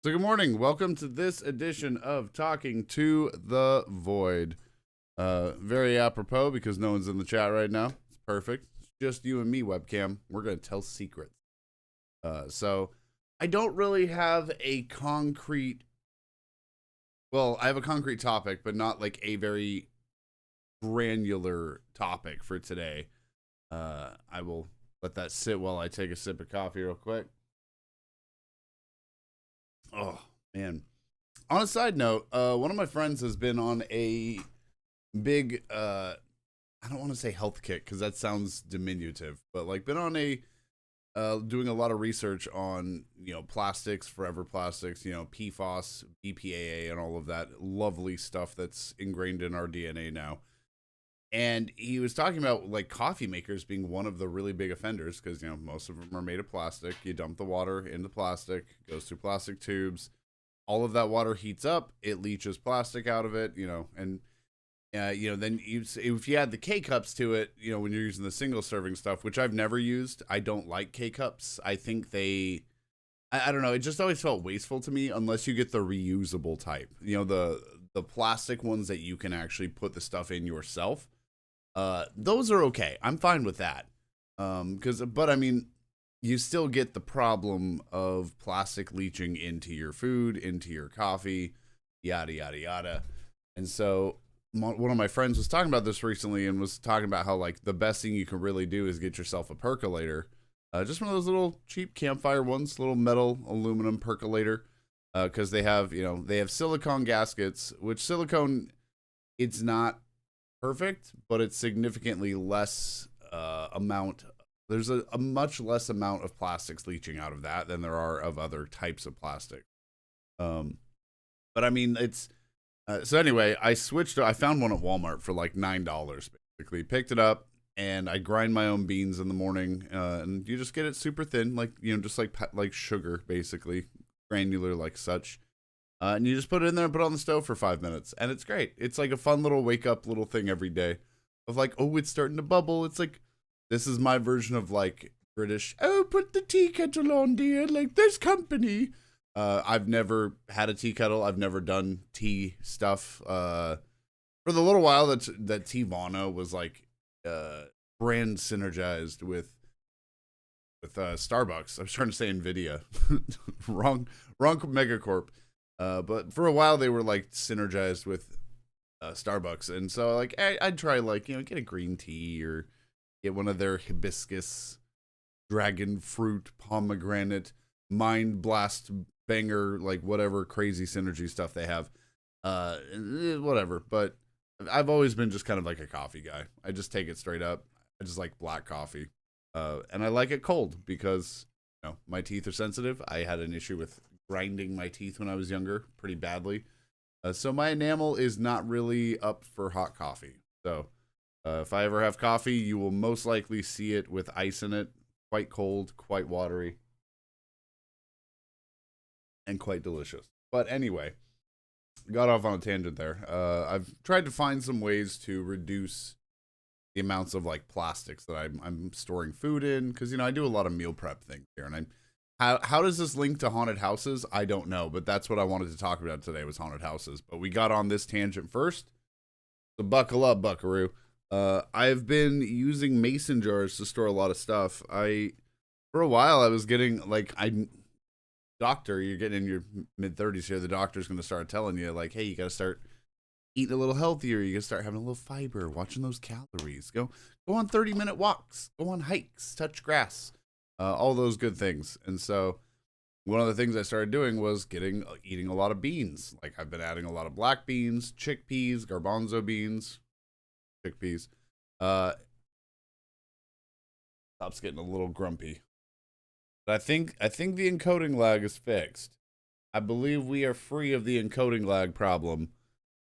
So good morning. Welcome to this edition of Talking to the Void. Very apropos because no one's in the chat right now. It's perfect. It's just you and me, webcam. We're going to tell secrets. So I don't really have a concrete, well, I have a concrete topic, but not like a very granular topic for today. I will let that sit while I take a sip of coffee real quick. Oh, man. On a side note, one of my friends has been on a big, I don't want to say health kick because that sounds diminutive, but like been on a, doing a lot of research on, plastics, forever plastics, PFOS, BPAA, and all of that lovely stuff that's ingrained in our DNA now. And he was talking about like coffee makers being one of the really big offenders because, most of them are made of plastic. You dump the water into plastic, goes through plastic tubes. All of that water heats up. It leaches plastic out of it, and, then if you add the K-cups to it, when you're using the single serving stuff, which I've never used, I don't like K-cups. I think I don't know. It just always felt wasteful to me unless you get the reusable type, the plastic ones that you can actually put the stuff in yourself. Those are okay. I'm fine with that. But I mean, you still get the problem of plastic leaching into your food, into your coffee, yada, yada, yada. And so one of my friends was talking about this recently and was talking about how like the best thing you can really do is get yourself a percolator. Just one of those little cheap campfire ones, little metal aluminum percolator. Cause they have silicone gaskets, which silicone, it's not perfect, but it's significantly less amount. There's a much less amount of plastics leaching out of that than there are of other types of plastic. But I mean, it's so anyway, I found one at Walmart for like $9 basically. Picked it up and I grind my own beans in the morning, and you just get it super thin, like just like sugar basically, granular like such. And you just put it in there and put it on the stove for 5 minutes. And it's great. It's like a fun little wake up little thing every day of like, oh, it's starting to bubble. It's like, this is my version of like British, oh, put the tea kettle on, dear. Like, there's company. I've never had a tea kettle. I've never done tea stuff. For the little while that Teavana was like brand synergized with Starbucks. I was trying to say Nvidia. wrong megacorp. But for a while they were like synergized with Starbucks, and so like I'd try like get a green tea or get one of their hibiscus, dragon fruit, pomegranate, mind blast banger, like whatever crazy synergy stuff they have, whatever. But I've always been just kind of like a coffee guy. I just take it straight up. I just like black coffee, and I like it cold because my teeth are sensitive. I had an issue with grinding my teeth when I was younger pretty badly. So my enamel is not really up for hot coffee. So if I ever have coffee, you will most likely see it with ice in it, quite cold, quite watery, and quite delicious. But anyway, got off on a tangent there. I've tried to find some ways to reduce the amounts of like plastics that I'm storing food in, because I do a lot of meal prep things here, and how does this link to haunted houses? I don't know, but that's what I wanted to talk about today was haunted houses. But we got on this tangent first, so buckle up, buckaroo. I've been using mason jars to store a lot of stuff. For a while, I was getting doctor, you're getting in your mid-30s here, the doctor's going to start telling you like, hey, you got to start eating a little healthier. You got to start having a little fiber, watching those calories. Go on 30-minute walks, go on hikes, touch grass. All those good things. And so one of the things I started doing was eating a lot of beans. Like I've been adding a lot of black beans, chickpeas, garbanzo beans, chickpeas. Stop's getting a little grumpy. But I think the encoding lag is fixed. I believe we are free of the encoding lag problem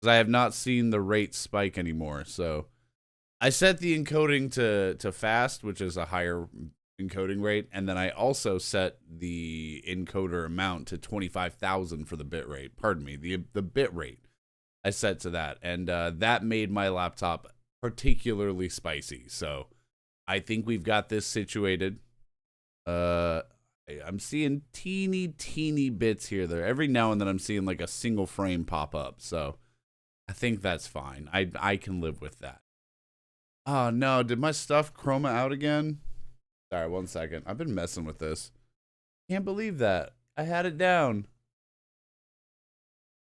because I have not seen the rate spike anymore. So I set the encoding to fast, which is a higher encoding rate, and then I also set the encoder amount to 25,000 for the bit rate. Pardon me, the bit rate I set to that, and that made my laptop particularly spicy. So I think we've got this situated. I I'm seeing teeny bits here there. Every now and then I'm seeing like a single frame pop up. So I think that's fine. I can live with that. Oh no, did my stuff chroma out again? Sorry, 1 second. I've been messing with this. Can't believe that. I had it down.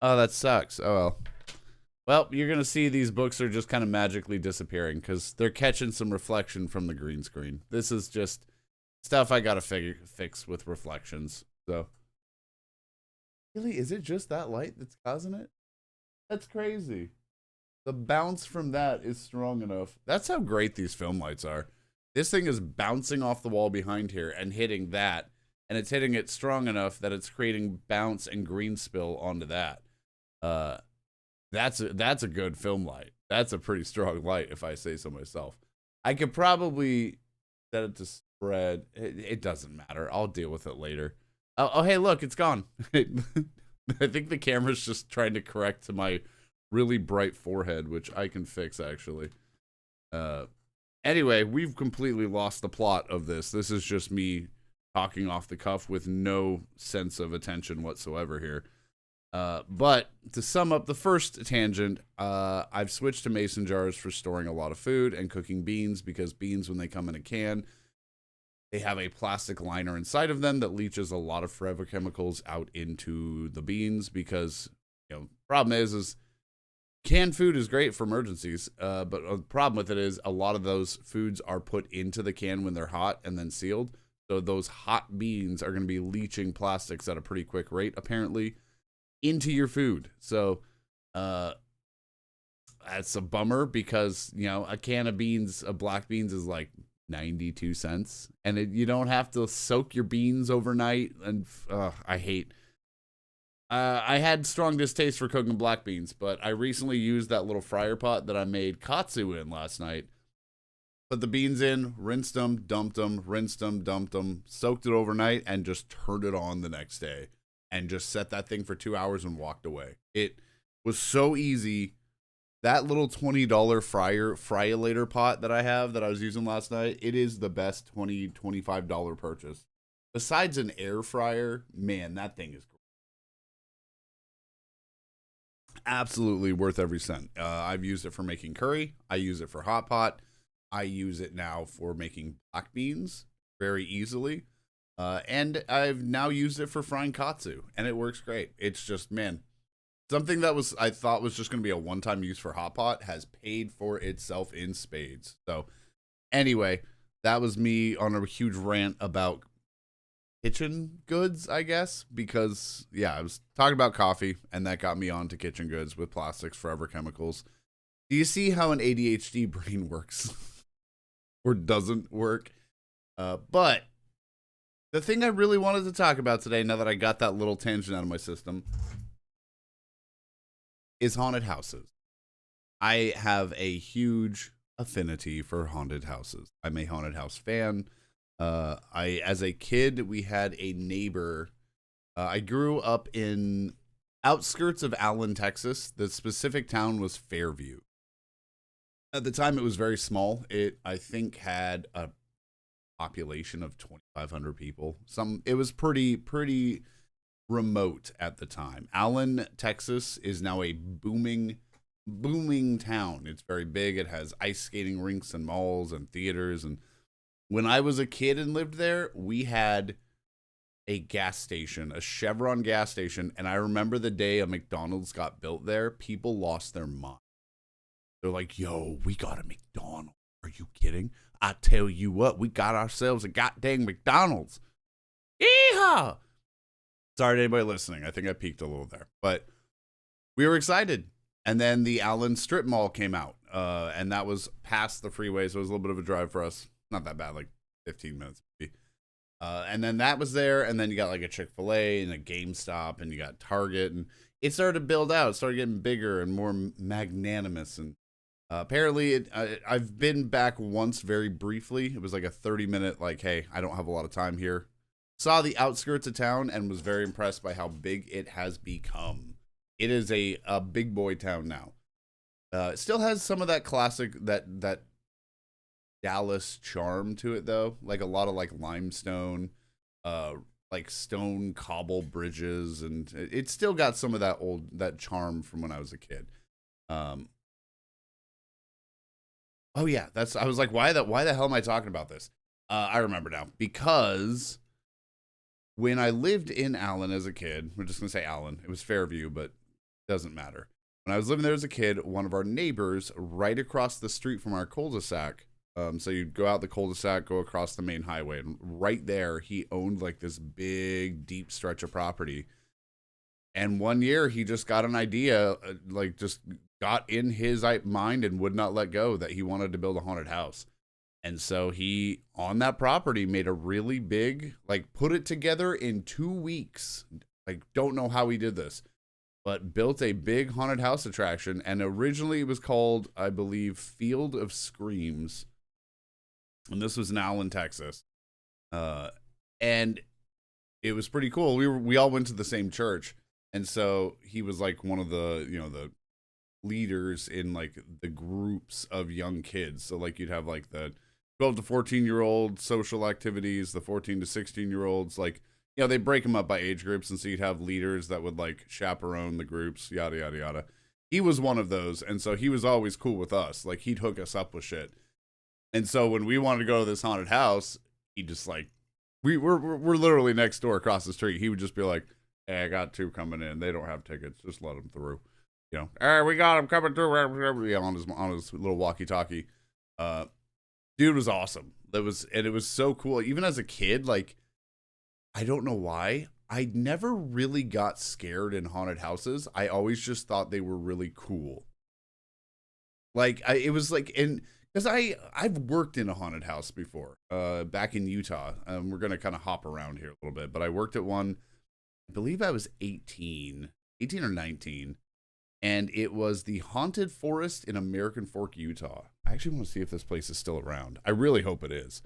Oh, that sucks. Oh well. Well, you're going to see these books are just kind of magically disappearing because they're catching some reflection from the green screen. This is just stuff I got to fix with reflections. So, really, is it just that light that's causing it? That's crazy. The bounce from that is strong enough. That's how great these film lights are. This thing is bouncing off the wall behind here and hitting that. And it's hitting it strong enough that it's creating bounce and green spill onto that. That's a good film light. That's a pretty strong light, if I say so myself. I could probably set it to spread. It doesn't matter. I'll deal with it later. Oh, hey, look, it's gone. I think the camera's just trying to correct to my really bright forehead, which I can fix, actually. Anyway, we've completely lost the plot of this. This is just me talking off the cuff with no sense of attention whatsoever here. But to sum up the first tangent, I've switched to mason jars for storing a lot of food and cooking beans because beans, when they come in a can, they have a plastic liner inside of them that leaches a lot of forever chemicals out into the beans because, problem is canned food is great for emergencies, but the problem with it is a lot of those foods are put into the can when they're hot and then sealed. So those hot beans are going to be leaching plastics at a pretty quick rate, apparently, into your food. So that's a bummer because, a can of beans, of black beans is like 92 cents. And you don't have to soak your beans overnight. And I hate. I had strong distaste for cooking black beans, but I recently used that little fryer pot that I made katsu in last night. Put the beans in, rinsed them, dumped them, rinsed them, dumped them, soaked it overnight, and just turned it on the next day. And just set that thing for 2 hours and walked away. It was so easy. That little $20 fryolator pot that I have that I was using last night, it is the best $25 purchase. Besides an air fryer, man, that thing is absolutely worth every cent. I've used it for making curry. I use it for hot pot. I use it now for making black beans very easily. And I've now used it for frying katsu, and it works great. It's just, man, something that I thought was just going to be a one-time use for hot pot has paid for itself in spades. So anyway, that was me on a huge rant about kitchen goods, I guess, because, yeah, I was talking about coffee, and that got me on to kitchen goods with plastics, forever chemicals. Do you see how an ADHD brain works? Or doesn't work? But the thing I really wanted to talk about today, now that I got that little tangent out of my system, is haunted houses. I have a huge affinity for haunted houses. I'm a haunted house fan. As a kid, we had a neighbor. I grew up in outskirts of Allen, Texas. The specific town was Fairview. At the time, it was very small. It, I think, had a population of 2,500 people. It was pretty remote at the time. Allen, Texas is now a booming town. It's very big. It has ice skating rinks and malls and theaters. And when I was a kid and lived there, we had a gas station, a Chevron gas station. And I remember the day a McDonald's got built there, people lost their mind. They're like, yo, we got a McDonald's. Are you kidding? I tell you what, we got ourselves a goddamn McDonald's. Yeehaw! Sorry to anybody listening. I think I peaked a little there. But we were excited. And then the Allen Strip Mall came out. And that was past the freeway, so it was a little bit of a drive for us. Not that bad, like 15 minutes maybe. And then that was there. And then you got like a Chick-fil-A and a GameStop. And you got Target. And it started to build out. It started getting bigger and more magnanimous. And apparently, I've been back once very briefly. It was like a 30-minute, like, hey, I don't have a lot of time here. Saw the outskirts of town and was very impressed by how big it has become. It is a big boy town now. It still has some of that classic, that Dallas charm to it, though. Like a lot of like limestone, like stone cobble bridges, and it's still got some of that charm from when I was a kid. Um, oh yeah, that's I was like, why the hell am I talking about this? I remember now because when I lived in Allen as a kid, we're just gonna say Allen. It was Fairview, but doesn't matter. When I was living there as a kid, one of our neighbors right across the street from our cul-de-sac. So you'd go out the cul-de-sac, go across the main highway, and right there he owned like this big, deep stretch of property. And one year he just got an idea, like just got in his mind and would not let go that he wanted to build a haunted house. And so he, on that property, made a really big, like put it together in 2 weeks. Like, don't know how he did this, but built a big haunted house attraction. And originally it was called, I believe, Field of Screams. And this was in Allen, Texas. And it was pretty cool. We all went to the same church. And so he was like one of the, the leaders in like the groups of young kids. So like you'd have like the 12 to 14-year-old social activities, the 14 to 16-year-olds, like, they break them up by age groups. And so you'd have leaders that would like chaperone the groups, yada, yada, yada. He was one of those. And so he was always cool with us. Like he'd hook us up with shit. And so when we wanted to go to this haunted house, he just like, we're literally next door across the street. He would just be like, hey, I got 2 coming in. They don't have tickets. Just let them through. Hey, we got them coming through. On his little walkie-talkie. Dude was awesome. It was so cool. Even as a kid, like, I don't know why, I never really got scared in haunted houses. I always just thought they were really cool. Like, it was like, because I've worked in a haunted house before, back in Utah. We're going to kind of hop around here a little bit, but I worked at one, I believe I was 18 or 19. And it was the Haunted Forest in American Fork, Utah. I actually want to see if this place is still around. I really hope it is.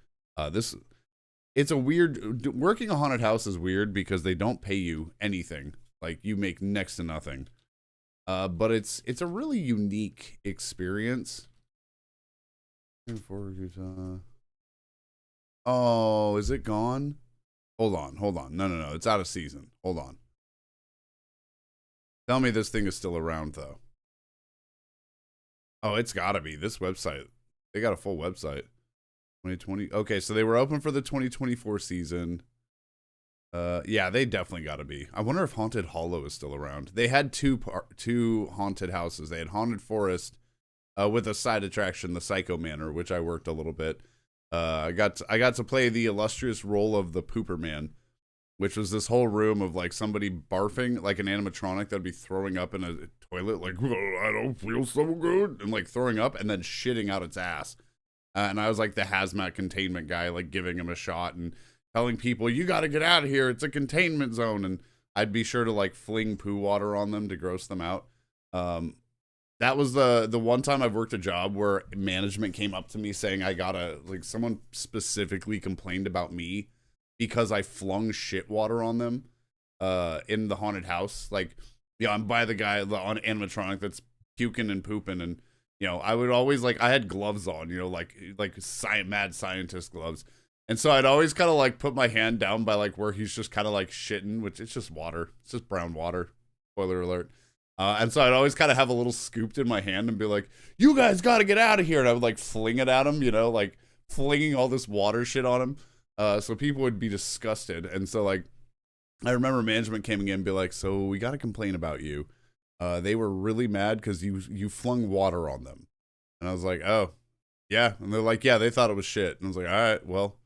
It's a weird, working a haunted house is weird because they don't pay you anything. Like you make next to nothing. But it's a really unique experience. Fork, Utah. Oh, is it gone? Hold on. No. It's out of season. Hold on. Tell me this thing is still around, though. Oh, it's gotta be. This website. They got a full website. 2020. Okay, so they were open for the 2024 season. Yeah, they definitely gotta be. I wonder if Haunted Hollow is still around. They had two haunted houses. They had Haunted Forest, with a side attraction, the Psycho Manor, which I worked a little bit. I got to play the illustrious role of the Pooper Man, which was this whole room of like somebody barfing, like an animatronic that'd be throwing up in a toilet, like, oh, I don't feel so good, and like throwing up and then shitting out its ass. And I was like the hazmat containment guy, like giving him a shot and telling people, you got to get out of here. It's a containment zone. And I'd be sure to like fling poo water on them to gross them out. That was the one time I've worked a job where management came up to me saying someone specifically complained about me because I flung shit water on them in the haunted house. Like, I'm by the guy on animatronic that's puking and pooping, and I would always I had gloves on, like mad scientist gloves, and so I'd always kind of like put my hand down by like where he's just kind of like shitting, which it's just water, it's just brown water. Spoiler alert. And so I'd always kind of have a little scooped in my hand and be like, you guys got to get out of here. And I would like fling it at him, like flinging all this water shit on him. So people would be disgusted. And so like, I remember management came in and be like, so we got to complain about you. They were really mad because you flung water on them. And I was like, oh, yeah. And they're like, yeah, they thought it was shit. And I was like, all right, well,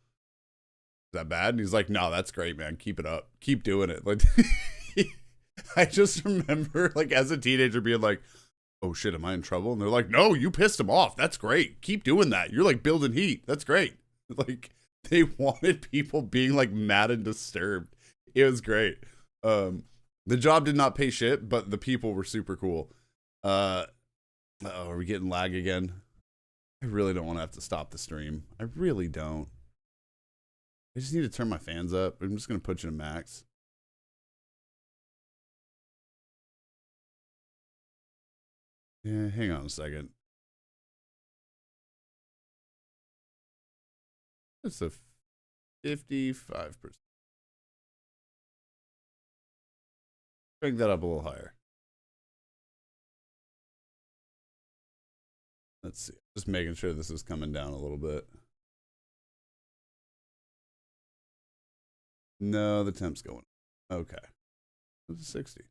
is that bad? And he's like, no, that's great, man. Keep it up. Keep doing it. Like, I just remember like as a teenager being like, oh shit, am I in trouble? And they're like, no, you pissed him off. That's great. Keep doing that. You're like building heat. That's great. Like they wanted people being like mad and disturbed. It was great. The job did not pay shit, but the people were super cool. Are we getting lag again? I really don't want to have to stop the stream. I really don't. I just need to turn my fans up. I'm just going to put you to max. Yeah, hang on a second. It's a 55%. Bring that up a little higher. Let's see. Just making sure this is coming down a little bit. No, the temp's going. Okay. It's 60. Is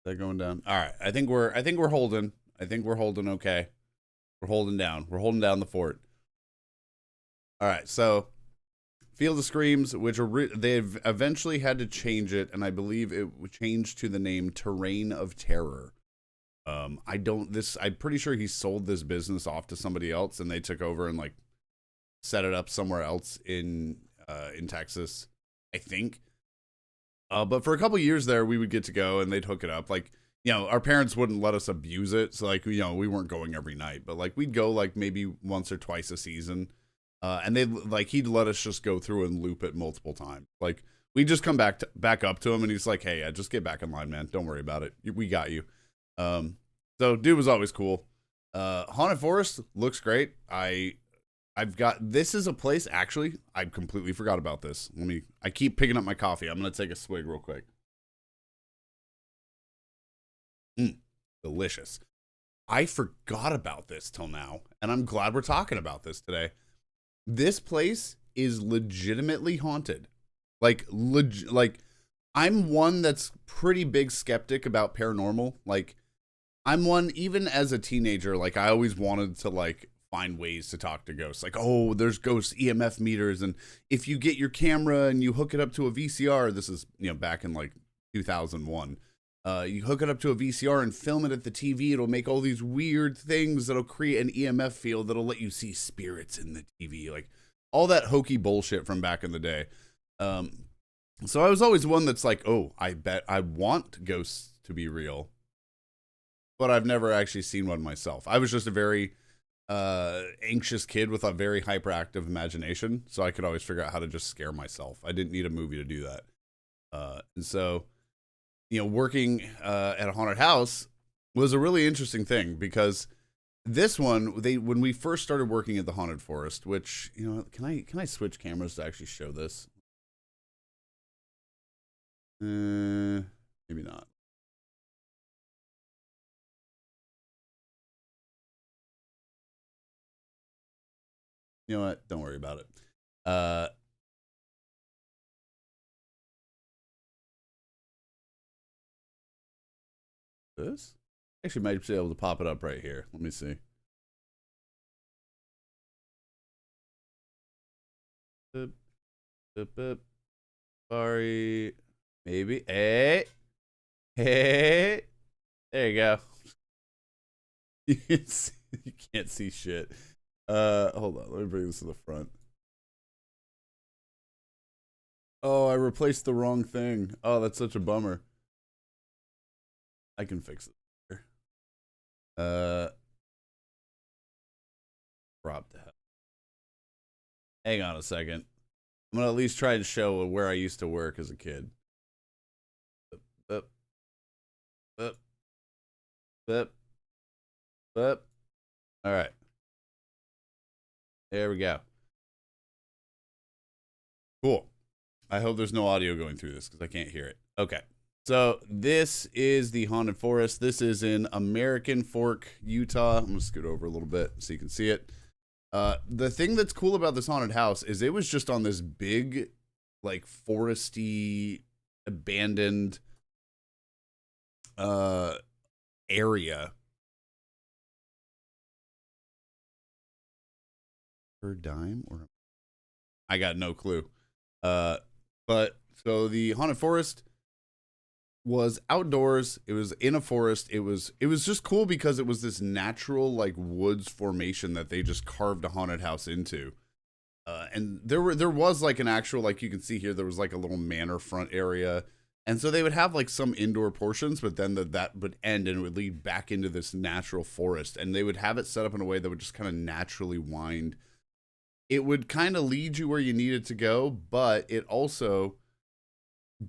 that going down? All right. I think we're holding. I think we're holding okay. We're holding down. We're holding down the fort. All right. So Field of Screams, which they've eventually had to change it, and I believe it changed to the name Terrain of Terror. I'm pretty sure he sold this business off to somebody else, and they took over and like set it up somewhere else in Texas, I think. But for a couple years there, we would get to go and they'd hook it up. Like, our parents wouldn't let us abuse it, so like, we weren't going every night, but like we'd go like maybe once or twice a season. And he'd let us just go through and loop it multiple times. Like we'd just come back up to him, and he's like, "Hey, just get back in line, man. Don't worry about it. We got you." So dude was always cool. Haunted Forest looks great. This is a place, actually, I completely forgot about this. I keep picking up my coffee. I'm going to take a swig real quick. Delicious. I forgot about this till now, and I'm glad we're talking about this today. This place is legitimately haunted. Like I'm one that's pretty big skeptic about paranormal. Like, I'm one, even as a teenager, like I always wanted to like find ways to talk to ghosts. Like, oh, there's ghost EMF meters, and if you get your camera and you hook it up to a VCR, this is back in like 2001. You hook it up to a VCR and film it at the TV, it'll make all these weird things that'll create an EMF field that'll let you see spirits in the TV. Like all that hokey bullshit from back in the day. So I was always one that's like, oh, I bet I want ghosts to be real, but I've never actually seen one myself. I was just a very anxious kid with a very hyperactive imagination, so I could always figure out how to just scare myself. I didn't need a movie to do that. And so, working at a haunted house was a really interesting thing, because this one, when we first started working at the Haunted Forest, which, can I switch cameras to actually show this? Maybe not. You know what? Don't worry about it. This? Actually, might be able to pop it up right here. Let me see. Boop, boop, boop. Sorry. Maybe. Hey. Hey. There you go. You can't see shit. Hold on. Let me bring this to the front. Oh, I replaced the wrong thing. Oh, that's such a bummer. I can fix it later. Crop that. Hang on a second. I'm gonna at least try and show where I used to work as a kid. Up, up, up, up. All right. There we go. Cool. I hope there's no audio going through this because I can't hear it. Okay. So this is the Haunted Forest. This is in American Fork, Utah. I'm going to scoot over a little bit so you can see it. The thing that's cool about this haunted house is it was just on this big, like, foresty, abandoned area. Per dime? Or I got no clue. But so the Haunted Forest was outdoors. It was in a forest. It was just cool because it was this natural like woods formation that they just carved a haunted house into. And there was like an actual, like you can see here, there was like a little manor front area. And so they would have like some indoor portions, but then that would end and it would lead back into this natural forest. And they would have it set up in a way that would just kind of naturally wind. It would kind of lead you where you needed to go, but it also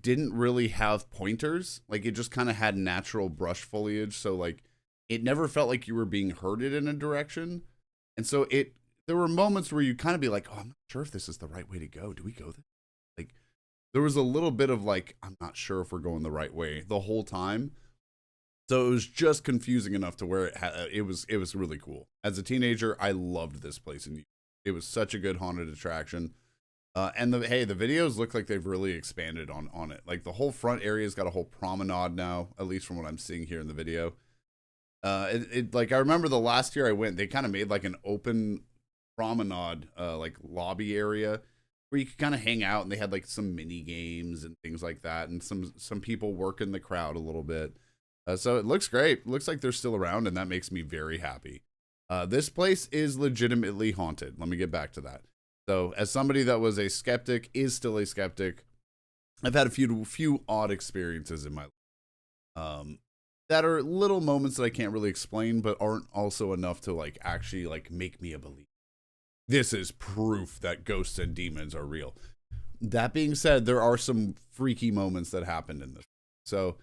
didn't really have pointers. Like it just kind of had natural brush foliage. So like it never felt like you were being herded in a direction. And so there were moments where you kind of be like, oh, I'm not sure if this is the right way to go. Do we go this? Like, there was a little bit of like, I'm not sure if we're going the right way the whole time. So it was just confusing enough to where it was really cool. As a teenager, I loved this place, and it was such a good haunted attraction. And the videos look like they've really expanded on it. Like the whole front area's got a whole promenade now, at least from what I'm seeing here in the video. Like I remember the last year I went, they kind of made like an open promenade, like lobby area where you could kind of hang out, and they had like some mini games and things like that, and some people working the crowd a little bit. So it looks great. It looks like they're still around, and that makes me very happy. This place is legitimately haunted. Let me get back to that. So as somebody that was a skeptic, is still a skeptic, I've had a few odd experiences in my life. That are little moments that I can't really explain, but aren't also enough to like actually like make me a believer. This is proof that ghosts and demons are real. That being said, there are some freaky moments that happened in this. So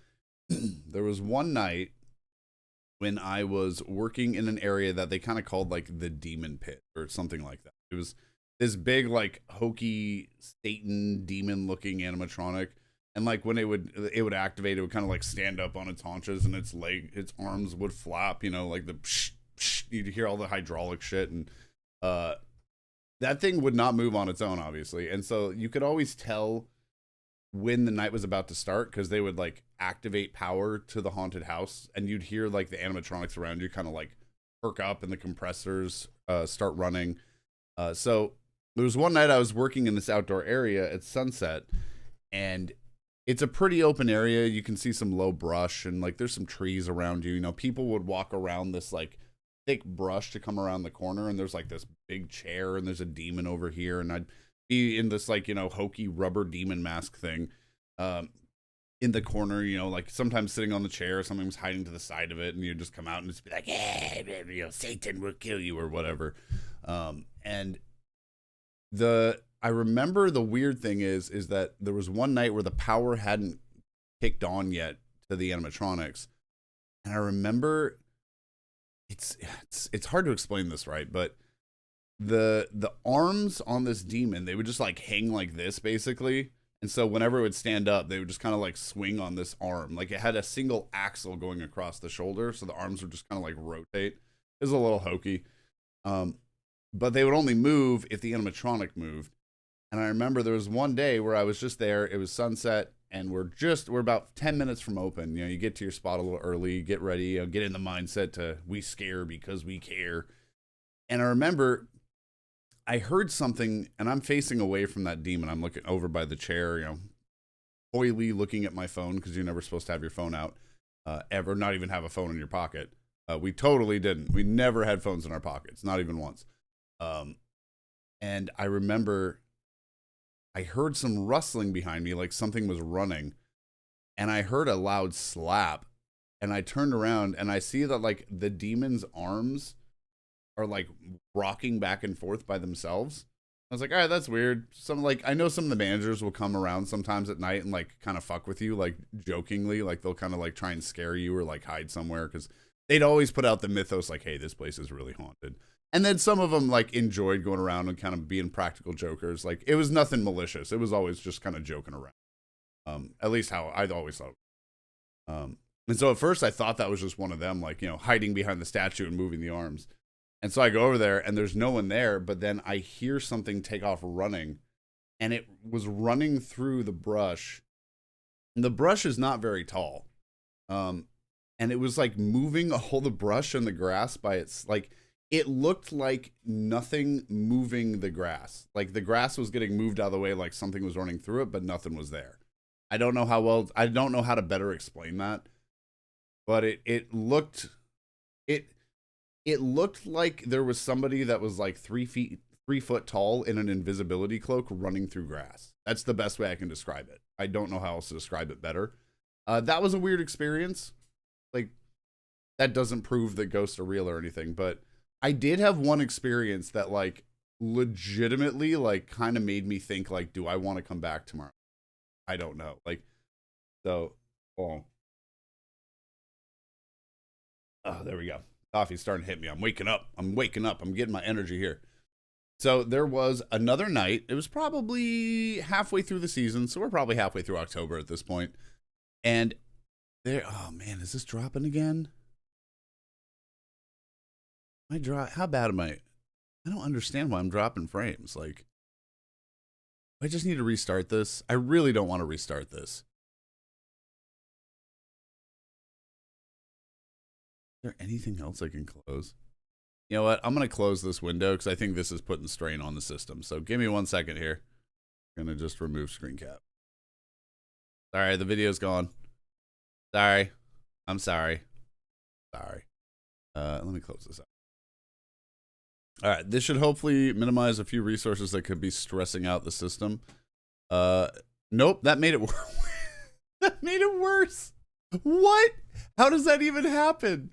there was one night when I was working in an area that they kind of called like the demon pit or something like that. It was this big like hokey Satan demon looking animatronic. And like when it would activate, it would kind of like stand up on its haunches, and its arms would flap, you know, like the psh, psh, you'd hear all the hydraulic shit. And that thing would not move on its own, obviously. And so you could always tell when the night was about to start, because they would like activate power to the haunted house, and you'd hear like the animatronics around you kind of like perk up, and the compressors start running. So there was one night I was working in this outdoor area at sunset, and it's a pretty open area. You can see some low brush, and like there's some trees around you. You know, people would walk around this like thick brush to come around the corner, and there's like this big chair, and there's a demon over here, and I'd be in this like, you know, hokey rubber demon mask thing in the corner, you know, like sometimes sitting on the chair, sometimes hiding to the side of it, and you just come out and just be like, hey, you know, Satan will kill you or whatever. And I remember the weird thing is that there was one night where the power hadn't kicked on yet to the animatronics. And I remember it's hard to explain this right, but the arms on this demon, they would just like hang like this basically. And so whenever it would stand up, they would just kind of like swing on this arm. Like it had a single axle going across the shoulder, so the arms would just kind of like rotate. It was a little hokey. But they would only move if the animatronic moved. And I remember there was one day where I was just there. It was sunset, and we're about 10 minutes from open. You know, you get to your spot a little early, get ready, you know, get in the mindset to we scare because we care. And I remember I heard something, and I'm facing away from that demon. I'm looking over by the chair, you know, coyly looking at my phone, because you're never supposed to have your phone out ever, not even have a phone in your pocket. We totally didn't. We never had phones in our pockets, not even once. And I remember I heard some rustling behind me, like something was running, and I heard a loud slap, and I turned around, and I see that like the demon's arms are like rocking back and forth by themselves. I was like, all right, that's weird. I know some of the managers will come around sometimes at night and like kind of fuck with you, like jokingly, like they'll kind of like try and scare you or like hide somewhere, because they'd always put out the mythos like, hey, this place is really haunted. And then some of them like enjoyed going around and kind of being practical jokers. Like it was nothing malicious. It was always just kind of joking around. At least how I'd always thought. And so at first I thought that was just one of them, like, you know, hiding behind the statue and moving the arms. And so I go over there and there's no one there, but then I hear something take off running, and it was running through the brush. And the brush is not very tall. And it was like moving all the brush and the grass by its like, it looked like nothing moving the grass. Like the grass was getting moved out of the way, like something was running through it, but nothing was there. I don't know how to better explain that, but it looked like there was somebody that was like 3 foot tall in an invisibility cloak running through grass. That's the best way I can describe it. I don't know how else to describe it better. That was a weird experience. Like that doesn't prove that ghosts are real or anything, but I did have one experience that like legitimately like kind of made me think like, do I want to come back tomorrow? I don't know. Like, so, oh, there we go. Coffee's starting to hit me. I'm waking up. I'm getting my energy here. So there was another night. It was probably halfway through the season, so we're probably halfway through October at this point. And there, oh man, is this dropping again? How bad am I? I don't understand why I'm dropping frames. Like, I just need to restart this. I really don't want to restart this. Is there anything else I can close? You know what? I'm going to close this window because I think this is putting strain on the system. So give me 1 second here. I'm going to just remove screen cap. Sorry, the video's gone. Sorry. I'm sorry. Sorry. Let me close this out. All right, this should hopefully minimize a few resources that could be stressing out the system. Nope, that made it worse. That made it worse. What? How does that even happen?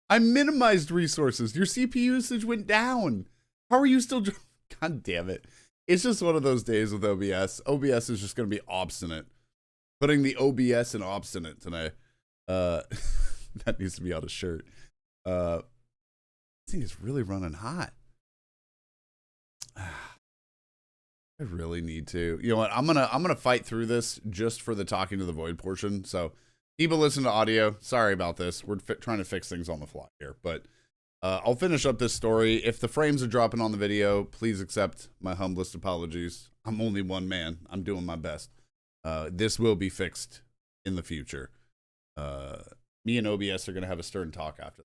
I minimized resources. Your CPU usage went down. How are you still? God damn it. It's just one of those days with OBS. OBS is just going to be obstinate. Putting the OBS in obstinate today. That needs to be on a shirt. This thing is really running hot. I really need to. You know what? I'm gonna fight through this just for the talking to the void portion. So people listen to audio. Sorry about this. We're trying to fix things on the fly here, but I'll finish up this story. If the frames are dropping on the video, please accept my humblest apologies. I'm only one man. I'm doing my best. This will be fixed in the future. Me and OBS are gonna have a stern talk after.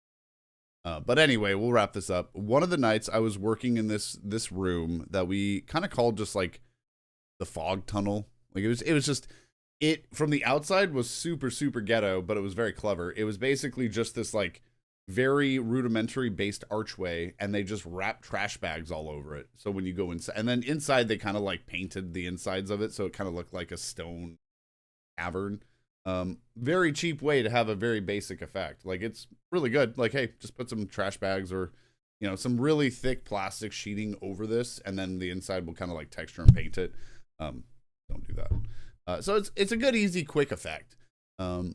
But anyway, we'll wrap this up. One of the nights I was working in this room that we kind of called just like the fog tunnel. Like it was just, it from the outside was super, super ghetto, but it was very clever. It was basically just this like very rudimentary based archway, and they just wrapped trash bags all over it. So when you go inside, and then inside they kind of like painted the insides of it, so it kind of looked like a stone cavern. Very cheap way to have a very basic effect. Like, it's really good. Like, hey, just put some trash bags or, you know, some really thick plastic sheeting over this, and then the inside will kind of like texture and paint it. Don't do that. So it's a good, easy, quick effect. You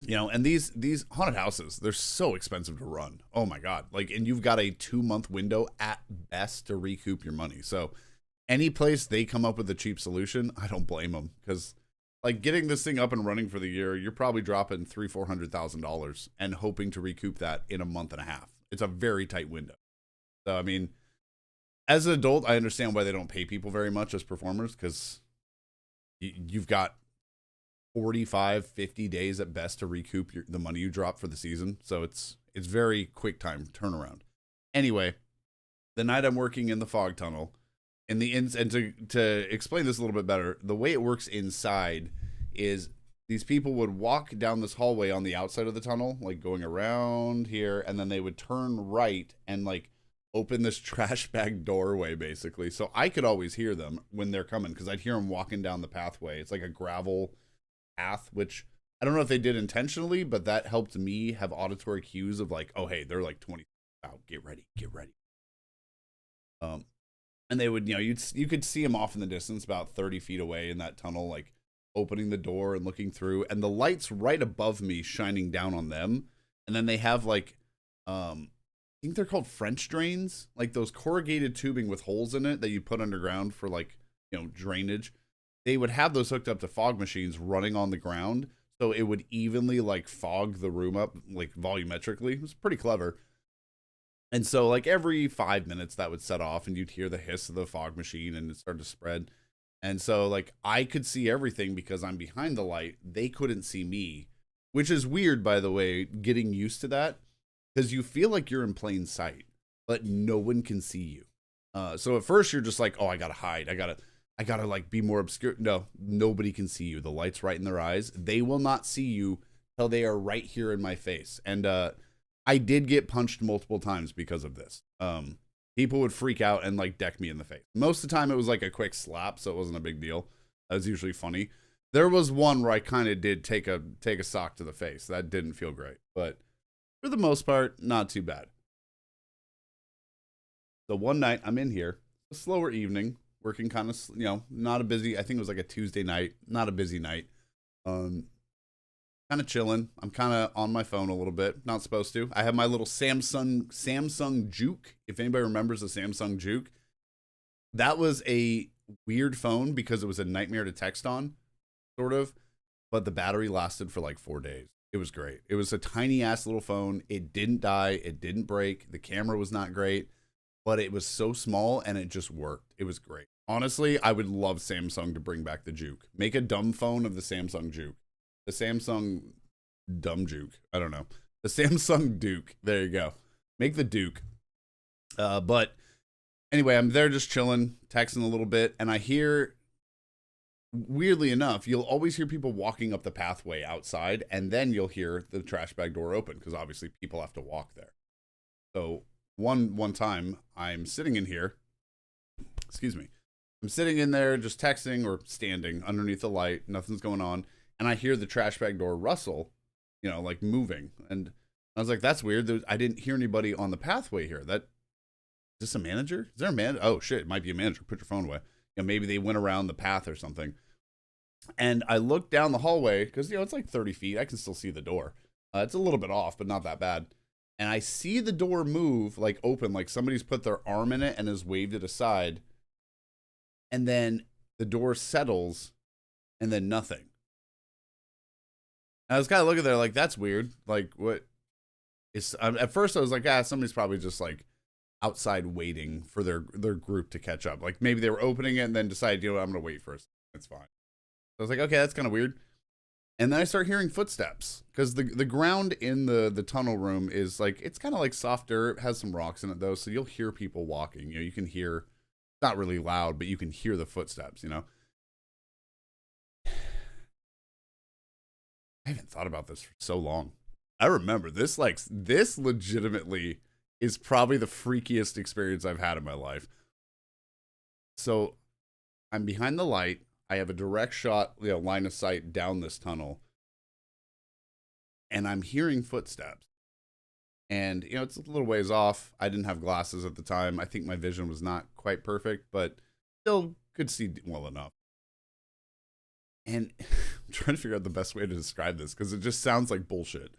know, and these haunted houses, they're so expensive to run. Oh my God. Like, and you've got a 2-month window at best to recoup your money. So any place they come up with a cheap solution, I don't blame them, because like getting this thing up and running for the year, you're probably dropping $300,000-$400,000 and hoping to recoup that in a month and a half. It's a very tight window. So, I mean, as an adult, I understand why they don't pay people very much as performers, because you've got 45, 50 days at best to recoup the money you drop for the season. So it's very quick time turnaround. Anyway, the night I'm working in the fog tunnel, and to explain this a little bit better, the way it works inside is these people would walk down this hallway on the outside of the tunnel, like going around here, and then they would turn right and like open this trash bag doorway, basically. So I could always hear them when they're coming, because I'd hear them walking down the pathway. It's like a gravel path, which I don't know if they did intentionally, but that helped me have auditory cues of like, oh, hey, they're like 20 out. Get ready. And they would, you know, you could see them off in the distance about 30 feet away in that tunnel, like opening the door and looking through, and the lights right above me shining down on them. And then they have like, I think they're called French drains, like those corrugated tubing with holes in it that you put underground for like, you know, drainage. They would have those hooked up to fog machines running on the ground, so it would evenly like fog the room up like volumetrically. It was pretty clever. And so like every 5 minutes that would set off, and you'd hear the hiss of the fog machine and it started to spread. And so like I could see everything because I'm behind the light. They couldn't see me, which is weird, by the way, getting used to that, because you feel like you're in plain sight, but no one can see you. So at first you're just like, oh, I gotta hide. I gotta like be more obscure. No, nobody can see you. The light's right in their eyes. They will not see you till they are right here in my face. And I did get punched multiple times because of this. People would freak out and like deck me in the face. Most of the time it was like a quick slap, so it wasn't a big deal. That was usually funny. There was one where I kind of did take a sock to the face. That didn't feel great, but for the most part, not too bad. So one night I'm in here, a slower evening, working kind of, you know, not a busy, I think it was like a Tuesday night, not a busy night. Kind of chilling. I'm kind of on my phone a little bit. Not supposed to. I have my little Samsung Juke. If anybody remembers the Samsung Juke, That was a weird phone because it was a nightmare to text on, sort of, but the battery lasted for like 4 days. It was great. It was a tiny ass little phone. It didn't die. It didn't break. The camera was not great, but it was so small and it just worked. It was great. Honestly, I would love Samsung to bring back the Juke. Make a dumb phone of the Samsung Juke. The Samsung dumb Juke. I don't know. The Samsung Duke. There you go. Make the Duke. But anyway, I'm there just chilling, texting a little bit, and I hear, weirdly enough, you'll always hear people walking up the pathway outside, and then you'll hear the trash bag door open, because obviously people have to walk there. So one time, I'm sitting in here, excuse me, I'm sitting in there just texting or standing underneath the light, nothing's going on, and I hear the trash bag door rustle, you know, like moving, and I was like, that's weird. I didn't hear anybody on the pathway here. Is this a manager? Is there a man? Oh shit, it might be a manager. Put your phone away. You know, maybe they went around the path or something. And I look down the hallway because, you know, it's like 30 feet. I can still see the door. It's a little bit off, but not that bad. And I see the door move, like open, like somebody's put their arm in it and has waved it aside. And then the door settles and then nothing. And I was kind of looking there like, that's weird. Like, what? At first I was like, somebody's probably just like outside waiting for their group to catch up. Like maybe they were opening it and then decided, you know, I'm going to wait for a second. It's fine. So I was like, okay, that's kind of weird. And then I start hearing footsteps because the ground in the tunnel room is like, it's kind of like soft dirt, has some rocks in it though. So you'll hear people walking, you know, you can hear, it's not really loud, but you can hear the footsteps, you know. I haven't thought about this for so long. I remember this legitimately is probably the freakiest experience I've had in my life. So I'm behind the light. I have a direct shot, you know, line of sight down this tunnel. And I'm hearing footsteps. And, you know, it's a little ways off. I didn't have glasses at the time. I think my vision was not quite perfect, but still could see well enough. And I'm trying to figure out the best way to describe this because it just sounds like bullshit.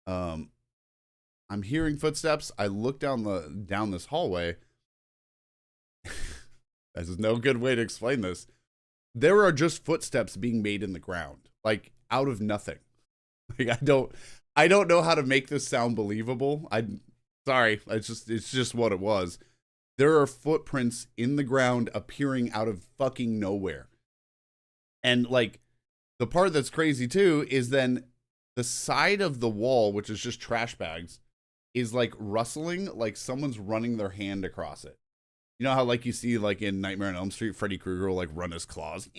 I'm hearing footsteps. I look down this hallway. This is no good way to explain this. There are just footsteps being made in the ground, like out of nothing. Like I don't know how to make this sound believable. Sorry, it's just what it was. There are footprints in the ground appearing out of fucking nowhere. And like the part that's crazy too is then the side of the wall, which is just trash bags, is like rustling, like someone's running their hand across it. You know how like you see like in Nightmare on Elm Street, Freddy Krueger will like run his claws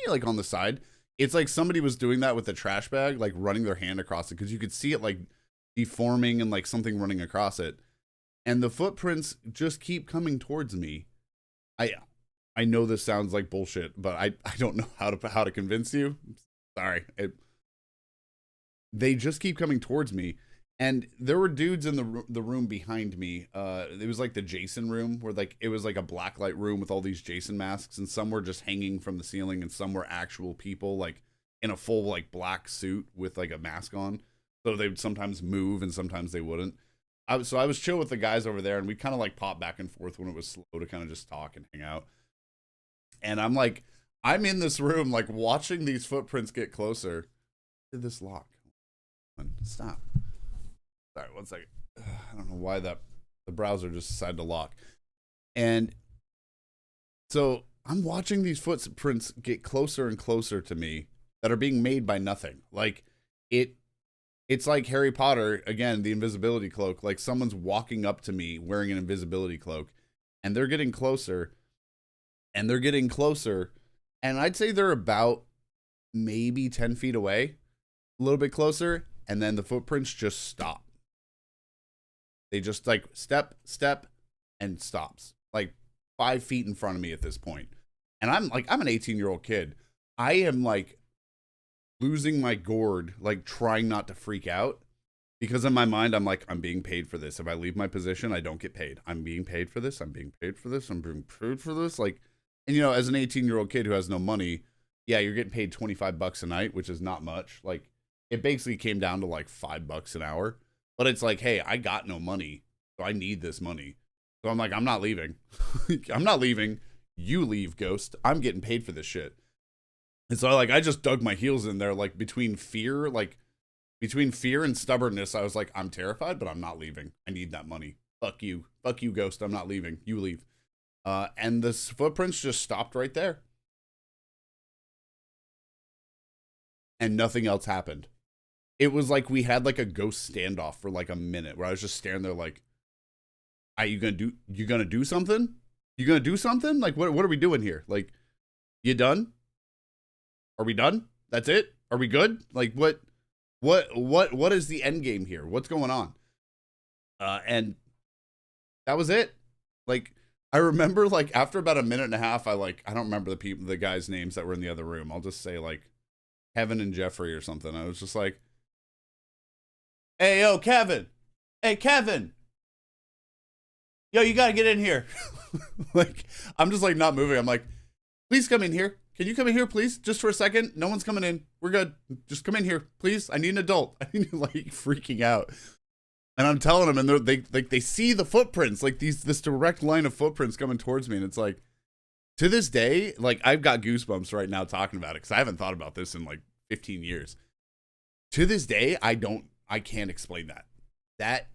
like on the side. It's like somebody was doing that with the trash bag, like running their hand across it because you could see it like deforming and like something running across it. And the footprints just keep coming towards me. I know this sounds like bullshit, but I don't know how to convince you. Sorry. They just keep coming towards me. And there were dudes in the room behind me. It was like the Jason room where like it was like a blacklight room with all these Jason masks, and some were just hanging from the ceiling, and some were actual people like in a full like black suit with like a mask on. So they would sometimes move and sometimes they wouldn't. So I was chill with the guys over there, and we kind of like pop back and forth when it was slow to kind of just talk and hang out. And I'm in this room like watching these footprints get closer. Did this lock? Stop. Sorry, 1 second. I don't know why the browser just decided to lock. And so I'm watching these footprints get closer and closer to me that are being made by nothing. Like it's like Harry Potter, again, the invisibility cloak. Like someone's walking up to me wearing an invisibility cloak, and they're getting closer and they're getting closer. And I'd say they're about maybe 10 feet away, a little bit closer. And then the footprints just stop. They just like step, and stops like 5 feet in front of me at this point. And I'm an 18-year-old kid. I am like losing my gourd, like trying not to freak out because in my mind, I'm like, I'm being paid for this. If I leave my position, I don't get paid. I'm being paid for this. I'm being paid for this. I'm being paid for this. Like, and you know, as an 18-year-old kid who has no money, yeah, you're getting paid $25 a night, which is not much. Like it basically came down to like $5 an hour. But it's like, hey, I got no money, so I need this money. So I'm like, I'm not leaving. I'm not leaving. You leave, ghost. I'm getting paid for this shit. And so like I just dug my heels in there, like between fear and stubbornness. I was like, I'm terrified, but I'm not leaving. I need that money. Fuck you, ghost. I'm not leaving. You leave. And the footprints just stopped right there, and nothing else happened. It was like we had like a ghost standoff for like a minute, where I was just staring there like, "Are you gonna do something? You gonna do something? Like what are we doing here? Like, you done? Are we done? That's it? Are we good? Like what is the end game here? What's going on?" And that was it. Like, I remember like after about a minute and a half, I don't remember the guys' names that were in the other room. I'll just say like Kevin and Jeffrey or something. I was just like, "Hey, yo, Kevin. Hey, Kevin. Yo, you gotta get in here." Like, I'm just like not moving. I'm like, "Please come in here. Can you come in here, please? Just for a second. No one's coming in. We're good. Just come in here, please. I need an adult." I need like freaking out. And I'm telling them, and they see the footprints, like this direct line of footprints coming towards me. And it's like, to this day, like I've got goosebumps right now talking about it, because I haven't thought about this in like 15 years. To this day, I can't explain that.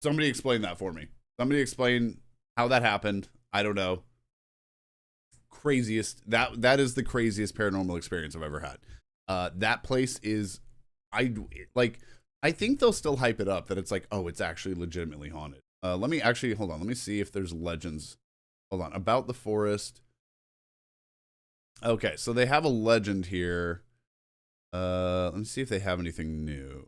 Somebody explain that for me. Somebody explain how that happened. I don't know. Craziest. That is the craziest paranormal experience I've ever had. That place is, I think they'll still hype it up that it's like, oh, it's actually legitimately haunted. Let me actually, hold on. Let me see if there's legends. Hold on. About the forest. Okay, so they have a legend here. Let me see if they have anything new.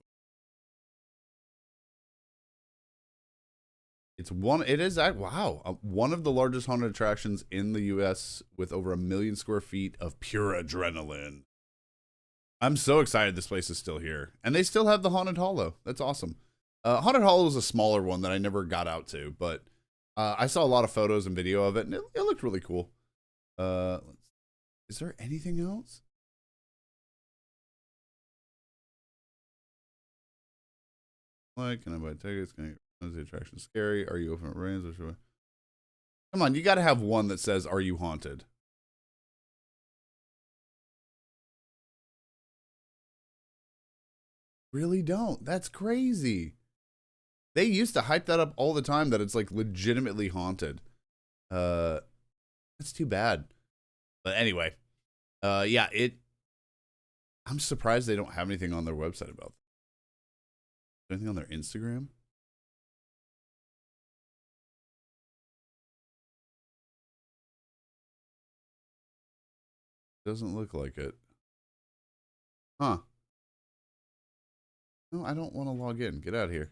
Wow, one of the largest haunted attractions in the U.S. with over 1 million square feet of pure adrenaline. I'm so excited this place is still here. And they still have the Haunted Hollow. That's awesome. Haunted Hollow is a smaller one that I never got out to, but I saw a lot of photos and video of it, and it looked really cool. Is there anything else? Like, can I buy tickets? Is the attraction scary? Are you open at rains? Or should Come on, you got to have one that says, "Are you haunted?" Really don't. That's crazy. They used to hype that up all the time, that it's like legitimately haunted. That's too bad. But anyway, yeah, I'm surprised they don't have anything on their website about that. Anything on their Instagram? Doesn't look like it. Huh. No, I don't want to log in. Get out of here.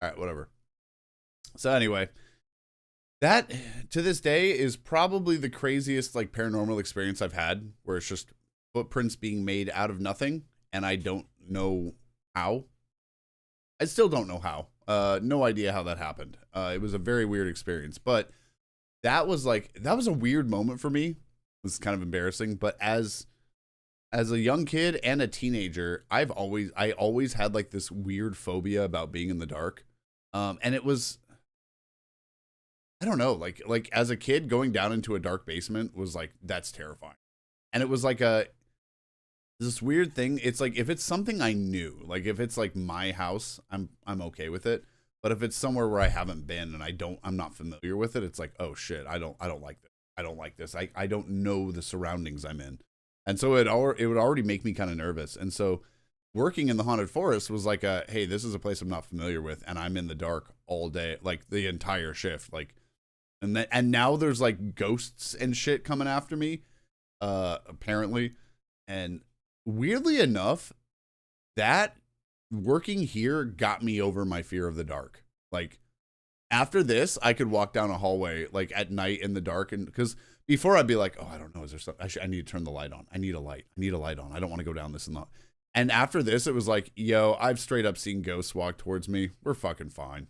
All right, whatever. So anyway, that to this day is probably the craziest like paranormal experience I've had, where it's just footprints being made out of nothing, and I don't know how. I still don't know how. No idea how that happened. It was a very weird experience, but that was a weird moment for me. It was kind of embarrassing, but as a young kid and a teenager, I always had like this weird phobia about being in the dark. And it was, I don't know, like as a kid, going down into a dark basement was like, that's terrifying. And it was like this weird thing. It's like, if it's something I knew, like if it's like my house, I'm okay with it. But if it's somewhere where I haven't been and I'm not familiar with it, it's like, oh shit, I don't like this. I don't like this. I don't know the surroundings I'm in. And so it would already make me kind of nervous. And so working in the haunted forest was like hey, this is a place I'm not familiar with, and I'm in the dark all day, like the entire shift. Like, and now there's like ghosts and shit coming after me, apparently. And weirdly enough, that working here got me over my fear of the dark. Like, after this, I could walk down a hallway like at night in the dark, and because before I'd be like, oh, I don't know, is there something I need to turn the light on? I need a light on. I don't want to go down this and that. And after this, it was like, yo, I've straight up seen ghosts walk towards me. We're fucking fine.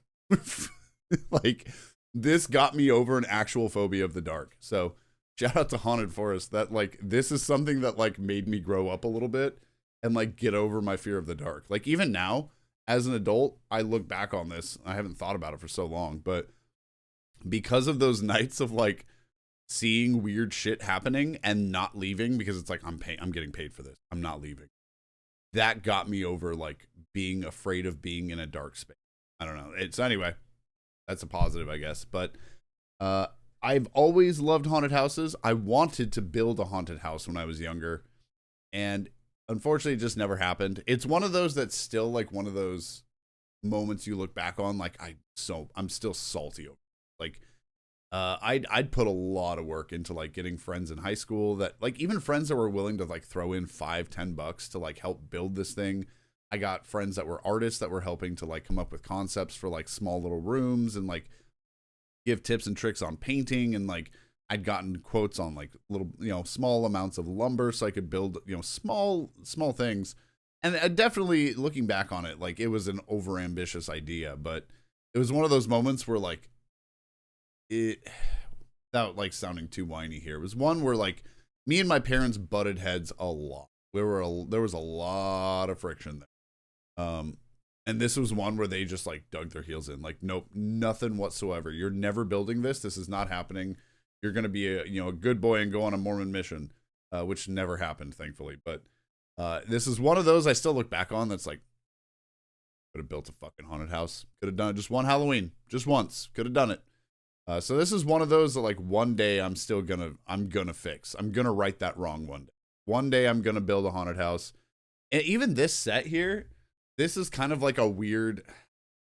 Like, this got me over an actual phobia of the dark. So shout out to Haunted Forest. That like, this is something that like made me grow up a little bit and like get over my fear of the dark. Like, even now, as an adult, I look back on this. I haven't thought about it for so long, but because of those nights of like seeing weird shit happening and not leaving because it's like I'm getting paid for this. I'm not leaving. That got me over like being afraid of being in a dark space. I don't know. It's anyway, that's a positive, I guess. But I've always loved haunted houses. I wanted to build a haunted house when I was younger, and unfortunately, it just never happened. It's one of those that's still like one of those moments you look back on like I'm still salty over. Like I'd put a lot of work into like getting friends in high school that like even friends that were willing to like throw in $5-10 to like help build this thing. I got friends that were artists that were helping to like come up with concepts for like small little rooms and like give tips and tricks on painting, and like I'd gotten quotes on like little, small amounts of lumber so I could build, small things. And definitely looking back on it, like it was an overambitious idea, but it was one of those moments where like without like sounding too whiny here, it was one where like me and my parents butted heads a lot. There was a lot of friction there. And this was one where they just like dug their heels in, like, nope, nothing whatsoever. You're never building this. This is not happening. You're going to be a good boy and go on a Mormon mission, which never happened, thankfully. But this is one of those I still look back on that's like, could have built a fucking haunted house. Could have done it just one Halloween, just once. Could have done it. So this is one of those that like one day I'm gonna fix. I'm gonna right that wrong one day. One day I'm gonna build a haunted house. And even this set here, this is kind of like a weird,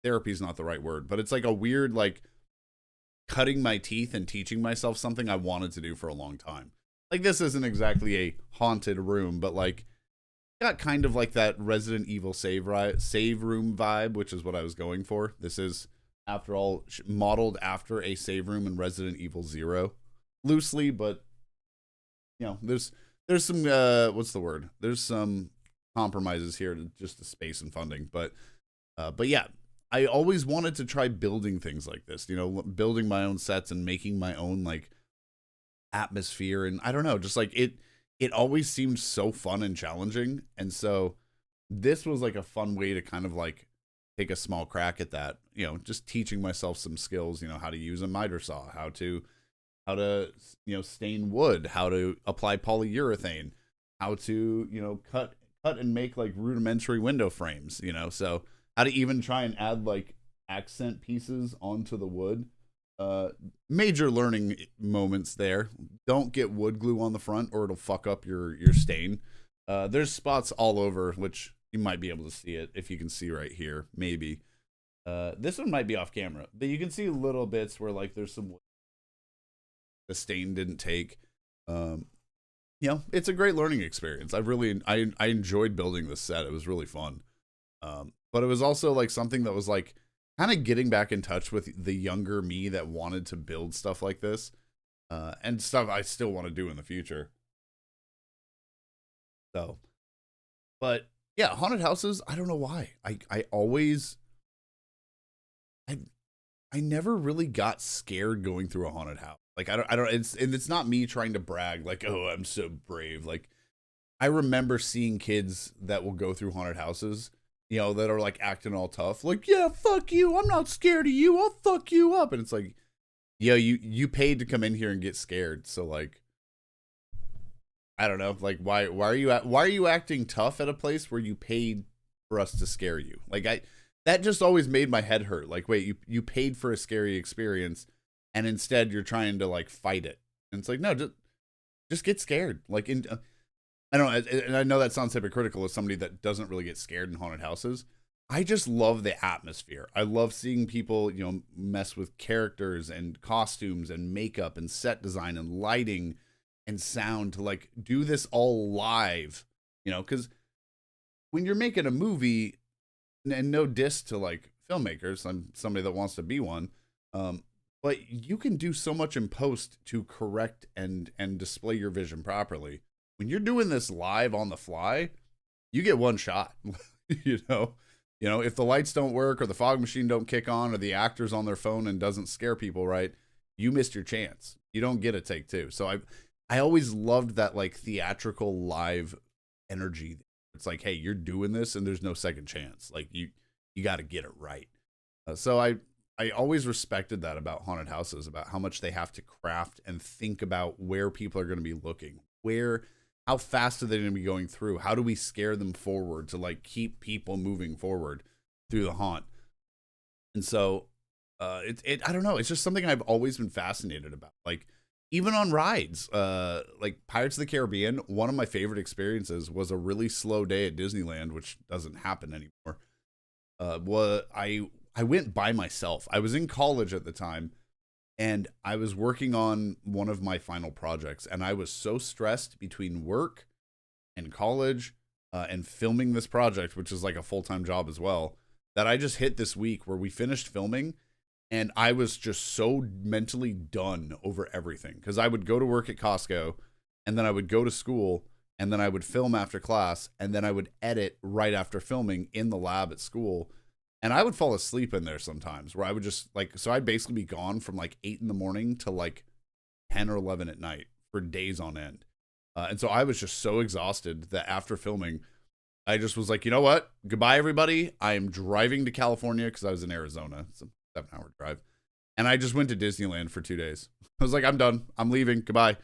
therapy is not the right word, but it's like a weird like cutting my teeth and teaching myself something I wanted to do for a long time. Like this isn't exactly a haunted room, but like got kind of like that Resident Evil save room vibe, which is what I was going for. This is, after all, modeled after a save room in Resident Evil 0, loosely, but there's some what's the word? There's some compromises here to just the space and funding, but yeah, I always wanted to try building things like this, building my own sets and making my own like atmosphere, and I don't know, just like it always seemed so fun and challenging, and so this was like a fun way to kind of like take a small crack at that, just teaching myself some skills, how to use a miter saw, how to stain wood, how to apply polyurethane, how to cut and make like rudimentary window frames, so how to even try and add like accent pieces onto the wood. Major learning moments there. Don't get wood glue on the front or it'll fuck up your stain. There's spots all over, which you might be able to see it if you can see right here, maybe. This one might be off camera, but you can see little bits where like there's some wood the stain didn't take. It's a great learning experience. I enjoyed building this set. It was really fun. But it was also like something that was like kind of getting back in touch with the younger me that wanted to build stuff like this, and stuff I still want to do in the future. So, but yeah, haunted houses, I don't know why. I never really got scared going through a haunted house. Like I don't it's not me trying to brag like, oh, I'm so brave. Like I remember seeing kids that will go through haunted houses, that are like acting all tough, like, yeah, fuck you, I'm not scared of you, I'll fuck you up. And it's like, yeah, you paid to come in here and get scared. So like, I don't know, like why are you acting tough at a place where you paid for us to scare you? Like that just always made my head hurt. Like, wait, you paid for a scary experience and instead you're trying to like fight it. And it's like, no, just get scared. Like I don't know, and I know that sounds hypocritical as somebody that doesn't really get scared in haunted houses. I just love the atmosphere. I love seeing people, mess with characters and costumes and makeup and set design and lighting and sound to like do this all live, because when you're making a movie, and no diss to like filmmakers, I'm somebody that wants to be one, but you can do so much in post to correct and display your vision properly. When you're doing this live on the fly, you get one shot. If the lights don't work or the fog machine don't kick on or the actor's on their phone and doesn't scare people right, you missed your chance. You don't get a take two. So I always loved that like theatrical live energy. It's like, hey, you're doing this and there's no second chance. Like you you got to get it right. So I always respected that about haunted houses, about how much they have to craft and think about where people are going to be looking, how fast are they going to be going through? How do we scare them forward to like keep people moving forward through the haunt? And so, I don't know. It's just something I've always been fascinated about. Like even on rides, like Pirates of the Caribbean, one of my favorite experiences was a really slow day at Disneyland, which doesn't happen anymore. I went by myself. I was in college at the time, and I was working on one of my final projects, and I was so stressed between work and college and filming this project, which is like a full-time job as well, that I just hit this week where we finished filming, and I was just so mentally done over everything because I would go to work at Costco, and then I would go to school, and then I would film after class, and then I would edit right after filming in the lab at school. And I would fall asleep in there sometimes where I would just like, so I'd basically be gone from like 8 in the morning to like 10 or 11 at night for days on end. And so I was just so exhausted that after filming, I just was like, you know what? Goodbye, everybody. I am driving to California because I was in Arizona. It's a 7-hour drive. And I just went to Disneyland for 2 days. I was like, I'm done. I'm leaving. Goodbye.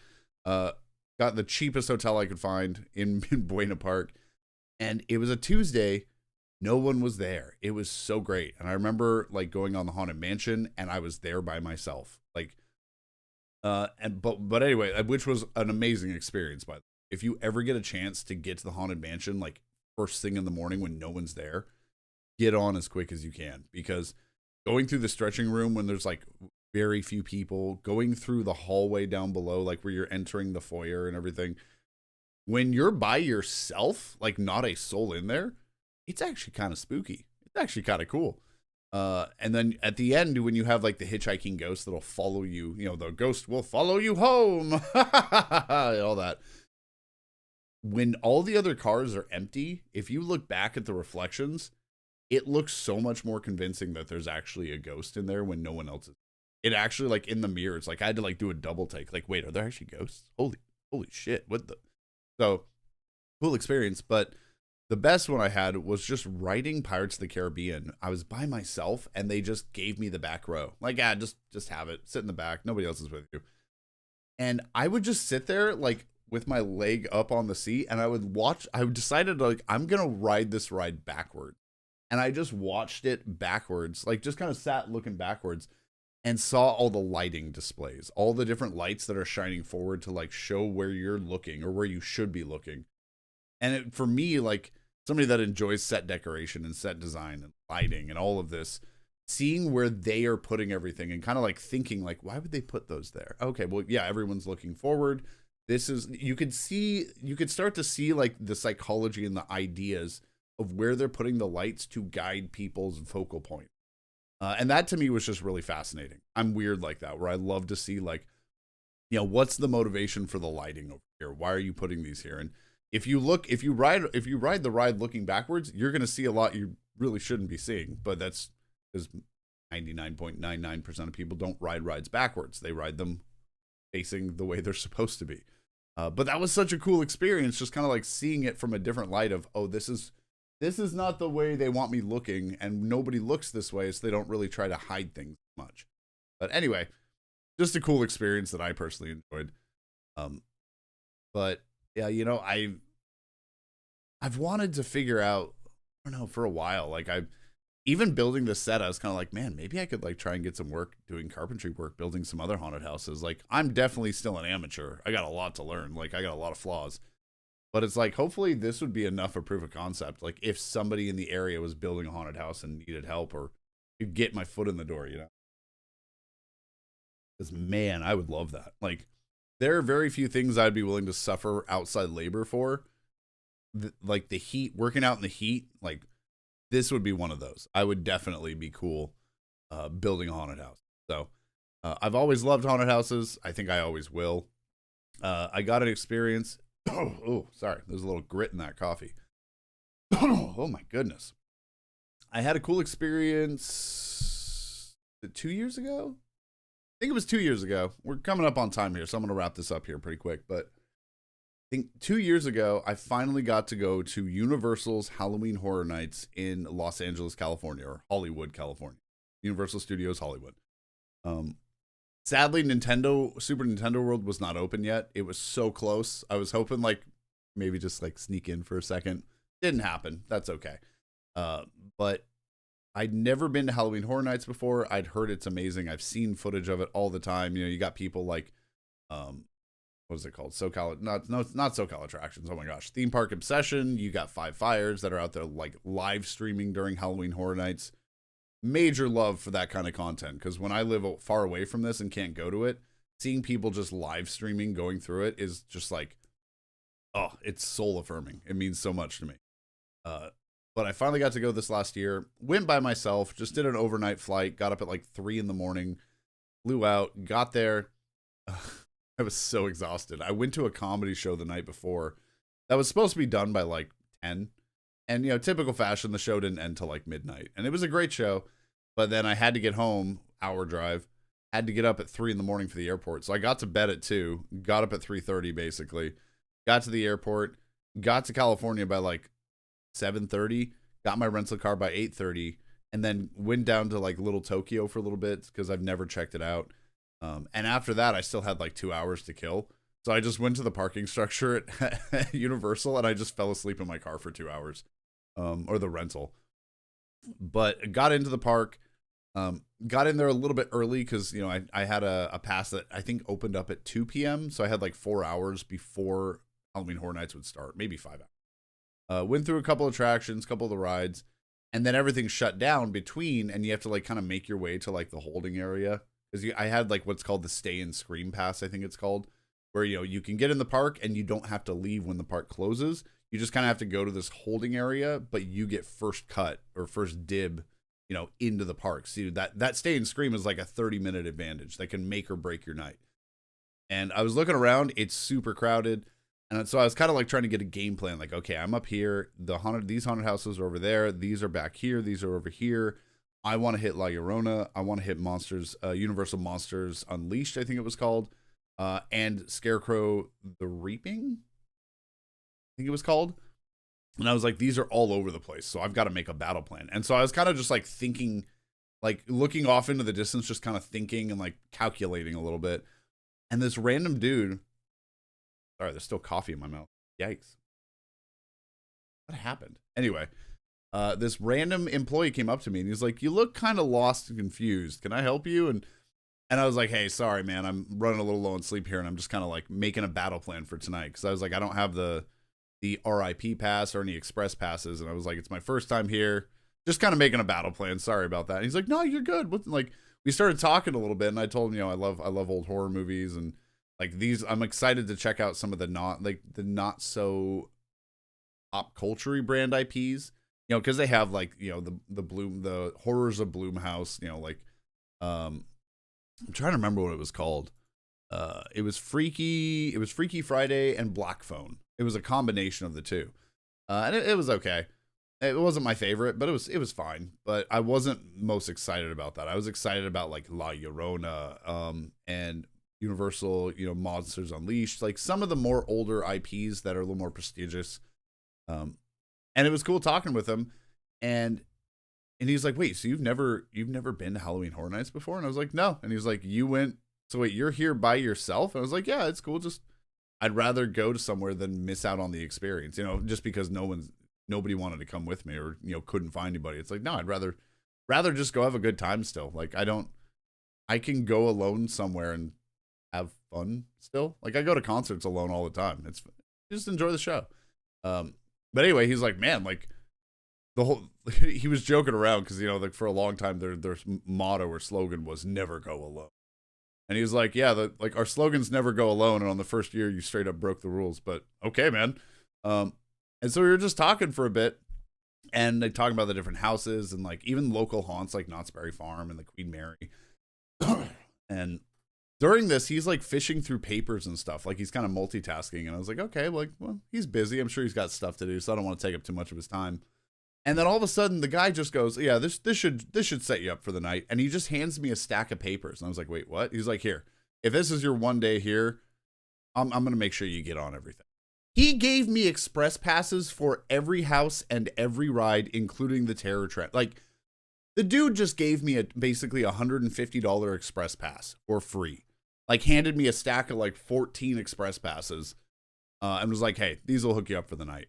Got the cheapest hotel I could find in Buena Park. And it was a Tuesday. No one was there. It was so great. And I remember like going on the Haunted Mansion and I was there by myself. Like, but anyway, which was an amazing experience, by the way. If you ever get a chance to get to the Haunted Mansion, like first thing in the morning when no one's there, get on as quick as you can, because going through the stretching room when there's like very few people, going through the hallway down below, like where you're entering the foyer and everything, when you're by yourself, like not a soul in there, it's actually kind of spooky. It's actually kind of cool. And then at the end, when you have like the hitchhiking ghost that'll follow you, you know, the ghost will follow you home, all that. When all the other cars are empty, if you look back at the reflections, it looks so much more convincing that there's actually a ghost in there when no one else is. It actually, like in the mirror, it's like I had to like do a double take. Like, wait, are there actually ghosts? Holy shit. What the? So cool experience. But the best one I had was just writing Pirates of the Caribbean. I was by myself and they just gave me the back row. Like, just have it. Sit in the back. Nobody else is with you. And I would just sit there like with my leg up on the seat and I would watch. I decided like, I'm going to ride this ride backward. And I just watched it backwards, like just kind of sat looking backwards and saw all the lighting displays, all the different lights that are shining forward to like show where you're looking or where you should be looking. And for me, like somebody that enjoys set decoration and set design and lighting and all of this, seeing where they are putting everything and kind of like thinking like, why would they put those there? Okay, well, yeah, everyone's looking forward. This is, you could start to see like the psychology and the ideas of where they're putting the lights to guide people's focal point. And that to me was just really fascinating. I'm weird like that, where I love to see like, you know, what's the motivation for the lighting over here? Why are you putting these here? And if you ride the ride looking backwards, you're going to see a lot you really shouldn't be seeing. But that's because 99.99% of people don't ride rides backwards. They ride them facing the way they're supposed to be. But that was such a cool experience, just kind of like seeing it from a different light of, oh, this is not the way they want me looking, and nobody looks this way, so they don't really try to hide things much. But anyway, just a cool experience that I personally enjoyed. But yeah, you know, I've wanted to figure out, I don't know, for a while, like even building this set, I was kind of like, man, maybe I could like try and get some work doing carpentry work, building some other haunted houses. Like, I'm definitely still an amateur. I got a lot to learn. Like, I got a lot of flaws. But it's like, hopefully this would be enough of proof of concept. Like, if somebody in the area was building a haunted house and needed help, or could get my foot in the door, you know? Because, man, I would love that. Like, there are very few things I'd be willing to suffer outside labor for. Like, the heat, working out in the heat, like, this would be one of those. I would definitely be cool building a haunted house. So, I've always loved haunted houses. I think I always will. I got an experience. Oh, sorry. There's a little grit in that coffee. Oh, my goodness. I had a cool experience 2 years ago. I think it was 2 years ago. We're coming up on time here, so I'm going to wrap this up here pretty quick. But I think 2 years ago, I finally got to go to Universal's Halloween Horror Nights in Los Angeles, California, or Hollywood, California. Universal Studios Hollywood. Um, Sadly, Super Nintendo World was not open yet. It was so close. I was hoping like maybe just like sneak in for a second. Didn't happen. That's okay. But I'd never been to Halloween Horror Nights before. I'd heard it's amazing. I've seen footage of it all the time. You know, you got people like, what was it called? SoCal, not SoCal Attractions. Oh my gosh, Theme Park Obsession. You got Five Fires that are out there like live streaming during Halloween Horror Nights. Major love for that kind of content, because when I live far away from this and can't go to it, seeing people just live streaming going through it is just like, oh, it's soul affirming. It means so much to me. But I finally got to go this last year. Went by myself, just did an overnight flight, got up at like 3 a.m, flew out, got there. I was so exhausted. I went to a comedy show the night before that was supposed to be done by like 10. And, you know, typical fashion, the show didn't end till like midnight. And it was a great show. But then I had to get home, hour drive, had to get up at 3 a.m. for the airport. So I got to bed at 2, got up at 3:30 basically, got to the airport, got to California by like 7:30, got my rental car by 8:30, and then went down to like Little Tokyo for a little bit because I've never checked it out. And after that, I still had like 2 hours to kill. So I just went to the parking structure at Universal and I just fell asleep in my car for 2 hours, or the rental. But got into the park, got in there a little bit early because, you know, I had a pass that I think opened up at 2 p.m. So I had like 4 hours before Halloween Horror Nights would start, maybe 5 hours. Went through a couple of attractions, couple of the rides, and then everything shut down between, and you have to like kind of make your way to like the holding area. Because I had like what's called the Stay and Scream Pass, I think it's called, where, you know, you can get in the park and you don't have to leave when the park closes. You just kind of have to go to this holding area, but you get first cut or first dib, you know, into the park. See, that Stay and Scream is like a 30-minute advantage that can make or break your night. And I was looking around, it's super crowded. And so I was kind of like trying to get a game plan. Like, okay, I'm up here. These haunted houses are over there. These are back here. These are over here. I want to hit La Llorona. I want to hit Universal Monsters Unleashed, I think it was called. And Scarecrow the Reaping, I think it was called. And I was like, these are all over the place. So I've got to make a battle plan. And so I was kind of just like thinking, like looking off into the distance, just kind of thinking and like calculating a little bit. And this random dude, sorry, there's still coffee in my mouth. Yikes. What happened? Anyway, this random employee came up to me and he's like, you look kind of lost and confused. Can I help you? And I was like, hey, sorry, man, I'm running a little low on sleep here. And I'm just kind of like making a battle plan for tonight. Cause I was like, I don't have the RIP pass or any express passes. And I was like, it's my first time here. Just kind of making a battle plan. Sorry about that. And he's like, no, you're good. Like, we started talking a little bit and I told him, you know, I love old horror movies and like these, I'm excited to check out some of the not so pop culture brand IPs, you know, cause they have like, you know, the Horrors of Bloomhouse, you know, like, I'm trying to remember what it was called. It was Freaky Friday and Black Phone. It was a combination of the two. And it was okay. It wasn't my favorite, but it was fine. But I wasn't most excited about that. I was excited about like La Llorona, and Universal, you know, Monsters Unleashed, like some of the more older IPs that are a little more prestigious. And it was cool talking with him. And he's like, wait, so you've never been to Halloween Horror Nights before? And I was like, no. And he's like, you went, so wait, you're here by yourself? And I was like, yeah, it's cool. Just, I'd rather go to somewhere than miss out on the experience, you know, just because nobody wanted to come with me or, you know, couldn't find anybody. It's like, no, I'd rather just go have a good time still. Like, I can go alone somewhere and have fun still. Like, I go to concerts alone all the time. It's just enjoy the show. But anyway, he's like, man, like, he was joking around because, you know, like for a long time their motto or slogan was never go alone. And he was like, yeah, like our slogans never go alone. And on the first year you straight up broke the rules, but okay, man. And so we were just talking for a bit and like talking about the different houses and like even local haunts like Knott's Berry Farm and the Queen Mary. And during this, he's like fishing through papers and stuff. Like he's kind of multitasking. And I was like, okay, well, he's busy. I'm sure he's got stuff to do. So I don't want to take up too much of his time. And then all of a sudden the guy just goes, yeah, this should set you up for the night. And he just hands me a stack of papers. And I was like, wait, what? He's like, here, if this is your one day here, I'm going to make sure you get on everything. He gave me express passes for every house and every ride, including the Terror Trap. Like, the dude just gave me basically $150 express pass for free. Like, handed me a stack of like 14 express passes, and was like, "Hey, these will hook you up for the night."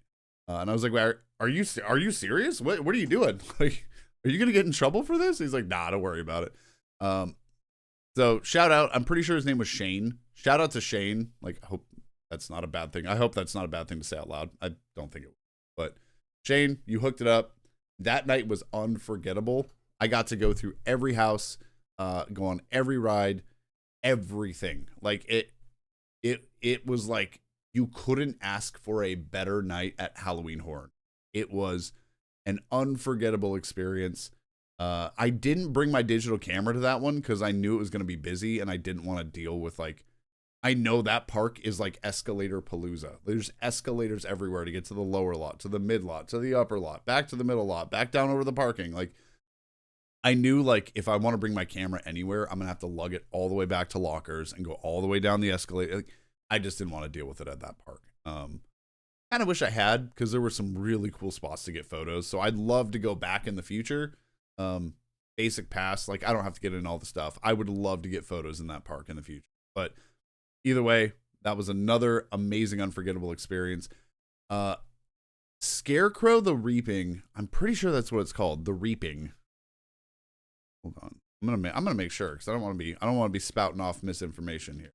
And I was like, well, "Are you serious? What are you doing? Like, are you gonna get in trouble for this?" He's like, "Nah, don't worry about it." So shout out. I'm pretty sure his name was Shane. Shout out to Shane. Like, I hope that's not a bad thing. I hope that's not a bad thing to say out loud. I don't think it was. But Shane, you hooked it up. That night was unforgettable. I got to go through every house, go on every ride, everything. Like, it was like you couldn't ask for a better night at Halloween Horror. It was an unforgettable experience. I didn't bring my digital camera to that one because I knew it was going to be busy and I didn't want to deal with, like, I know that park is like escalator palooza. There's escalators everywhere to get to the lower lot, to the mid lot, to the upper lot, back to the middle lot, back down over the parking. Like, I knew, like, if I want to bring my camera anywhere, I'm going to have to lug it all the way back to lockers and go all the way down the escalator. Like, I just didn't want to deal with it at that park. Kind of wish I had, because there were some really cool spots to get photos. So I'd love to go back in the future. Basic pass, like, I don't have to get in all the stuff. I would love to get photos in that park in the future. But either way, that was another amazing, unforgettable experience. Scarecrow the Reaping. I'm pretty sure that's what it's called. The Reaping. Hold on. I'm gonna make sure, because I don't want to be spouting off misinformation here.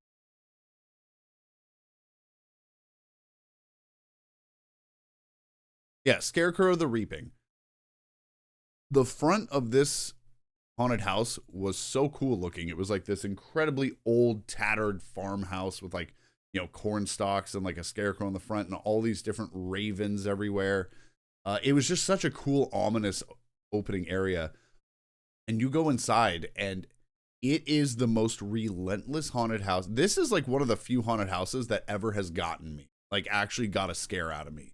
Yeah, Scarecrow the Reaping. The front of this haunted house was so cool looking. It was like this incredibly old, tattered farmhouse with, like, you know, corn stalks and like a scarecrow in the front and all these different ravens everywhere. It was just such a cool, ominous opening area. And you go inside and it is the most relentless haunted house. This is like one of the few haunted houses that ever has gotten me, like, actually got a scare out of me.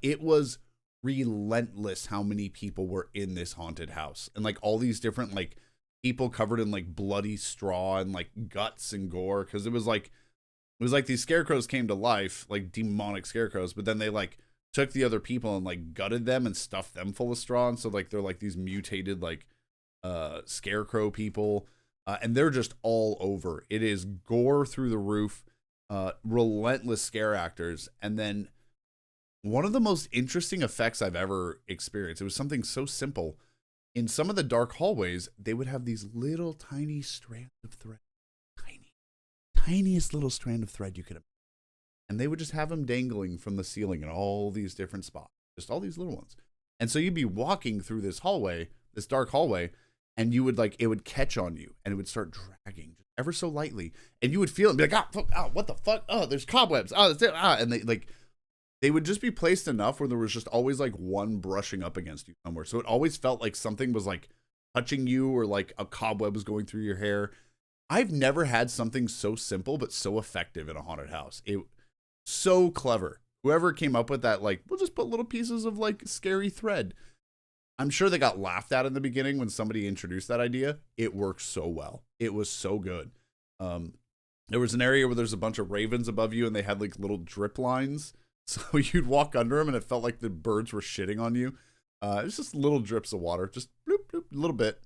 It was relentless how many people were in this haunted house, and like all these different, like, people covered in like bloody straw and like guts and gore, because it was like these scarecrows came to life, like demonic scarecrows, but then they like took the other people and like gutted them and stuffed them full of straw, and so like they're like these mutated like scarecrow people, and they're just all over. It is gore through the roof, relentless scare actors. And then one of the most interesting effects I've ever experienced, it was something so simple. In some of the dark hallways, they would have these little tiny strands of thread. Tiniest little strand of thread you could imagine. And they would just have them dangling from the ceiling in all these different spots. Just all these little ones. And so you'd be walking through this hallway, this dark hallway, and you would, like, it would catch on you and it would start dragging just ever so lightly. And you would feel it and be like, what the fuck? Oh, there's cobwebs. Oh, and they would just be placed enough where there was just always like one brushing up against you somewhere. So it always felt like something was like touching you, or like a cobweb was going through your hair. I've never had something so simple but so effective in a haunted house. It so clever. Whoever came up with that, like, we'll just put little pieces of like scary thread. I'm sure they got laughed at in the beginning when somebody introduced that idea. It worked so well. It was so good. There was an area where there's a bunch of ravens above you and they had like little drip lines. So you'd walk under them and it felt like the birds were shitting on you. It was just little drips of water, just bloop, bloop, a little bit.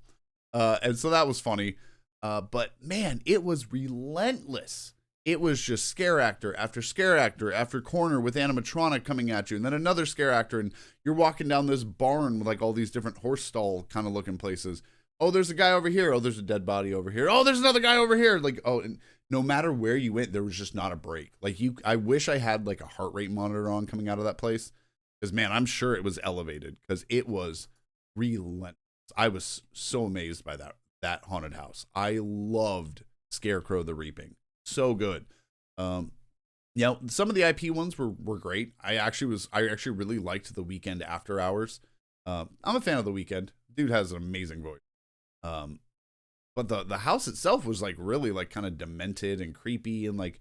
And so that was funny. But man, it was relentless. It was just scare actor after corner with animatronic coming at you, and then another scare actor, and you're walking down this barn with like all these different horse stall kind of looking places. Oh, there's a guy over here. Oh, there's a dead body over here. Oh, there's another guy over here. Like, oh, and no matter where you went, there was just not a break. Like, I wish I had like a heart rate monitor on coming out of that place, because man, I'm sure it was elevated, because it was relentless. I was so amazed by that haunted house. I loved Scarecrow the Reaping. So good. You know, some of the IP ones were great. I actually really liked The Weeknd After Hours. I'm a fan of The Weeknd. Dude has an amazing voice. But the house itself was like really like kind of demented and creepy, and like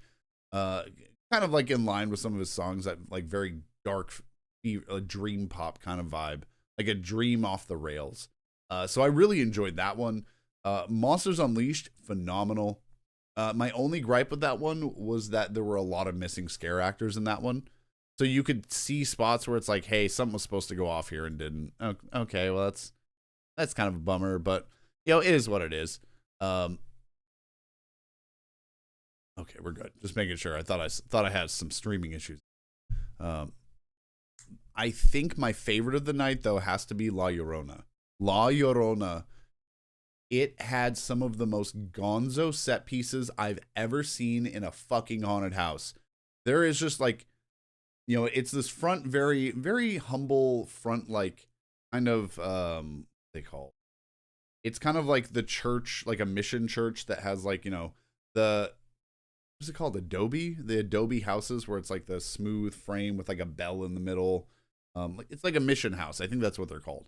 kind of like in line with some of his songs, that like very dark, a dream pop kind of vibe, like a dream off the rails. So I really enjoyed that one. Monsters Unleashed, phenomenal. My only gripe with that one was that there were a lot of missing scare actors in that one. So you could see spots where it's like, hey, something was supposed to go off here and didn't. Okay, well that's kind of a bummer, but it is what it is. Okay, we're good. Just making sure. I thought I had some streaming issues. I think my favorite of the night though has to be La Llorona. La Llorona. It had some of the most gonzo set pieces I've ever seen in a fucking haunted house. There is just like, it's this front, very, very humble front, like kind of, they call it's kind of like the church, like a mission church that has like, the, what's it called? The Adobe houses where it's like the smooth frame with like a bell in the middle. It's like a mission house. I think that's what they're called.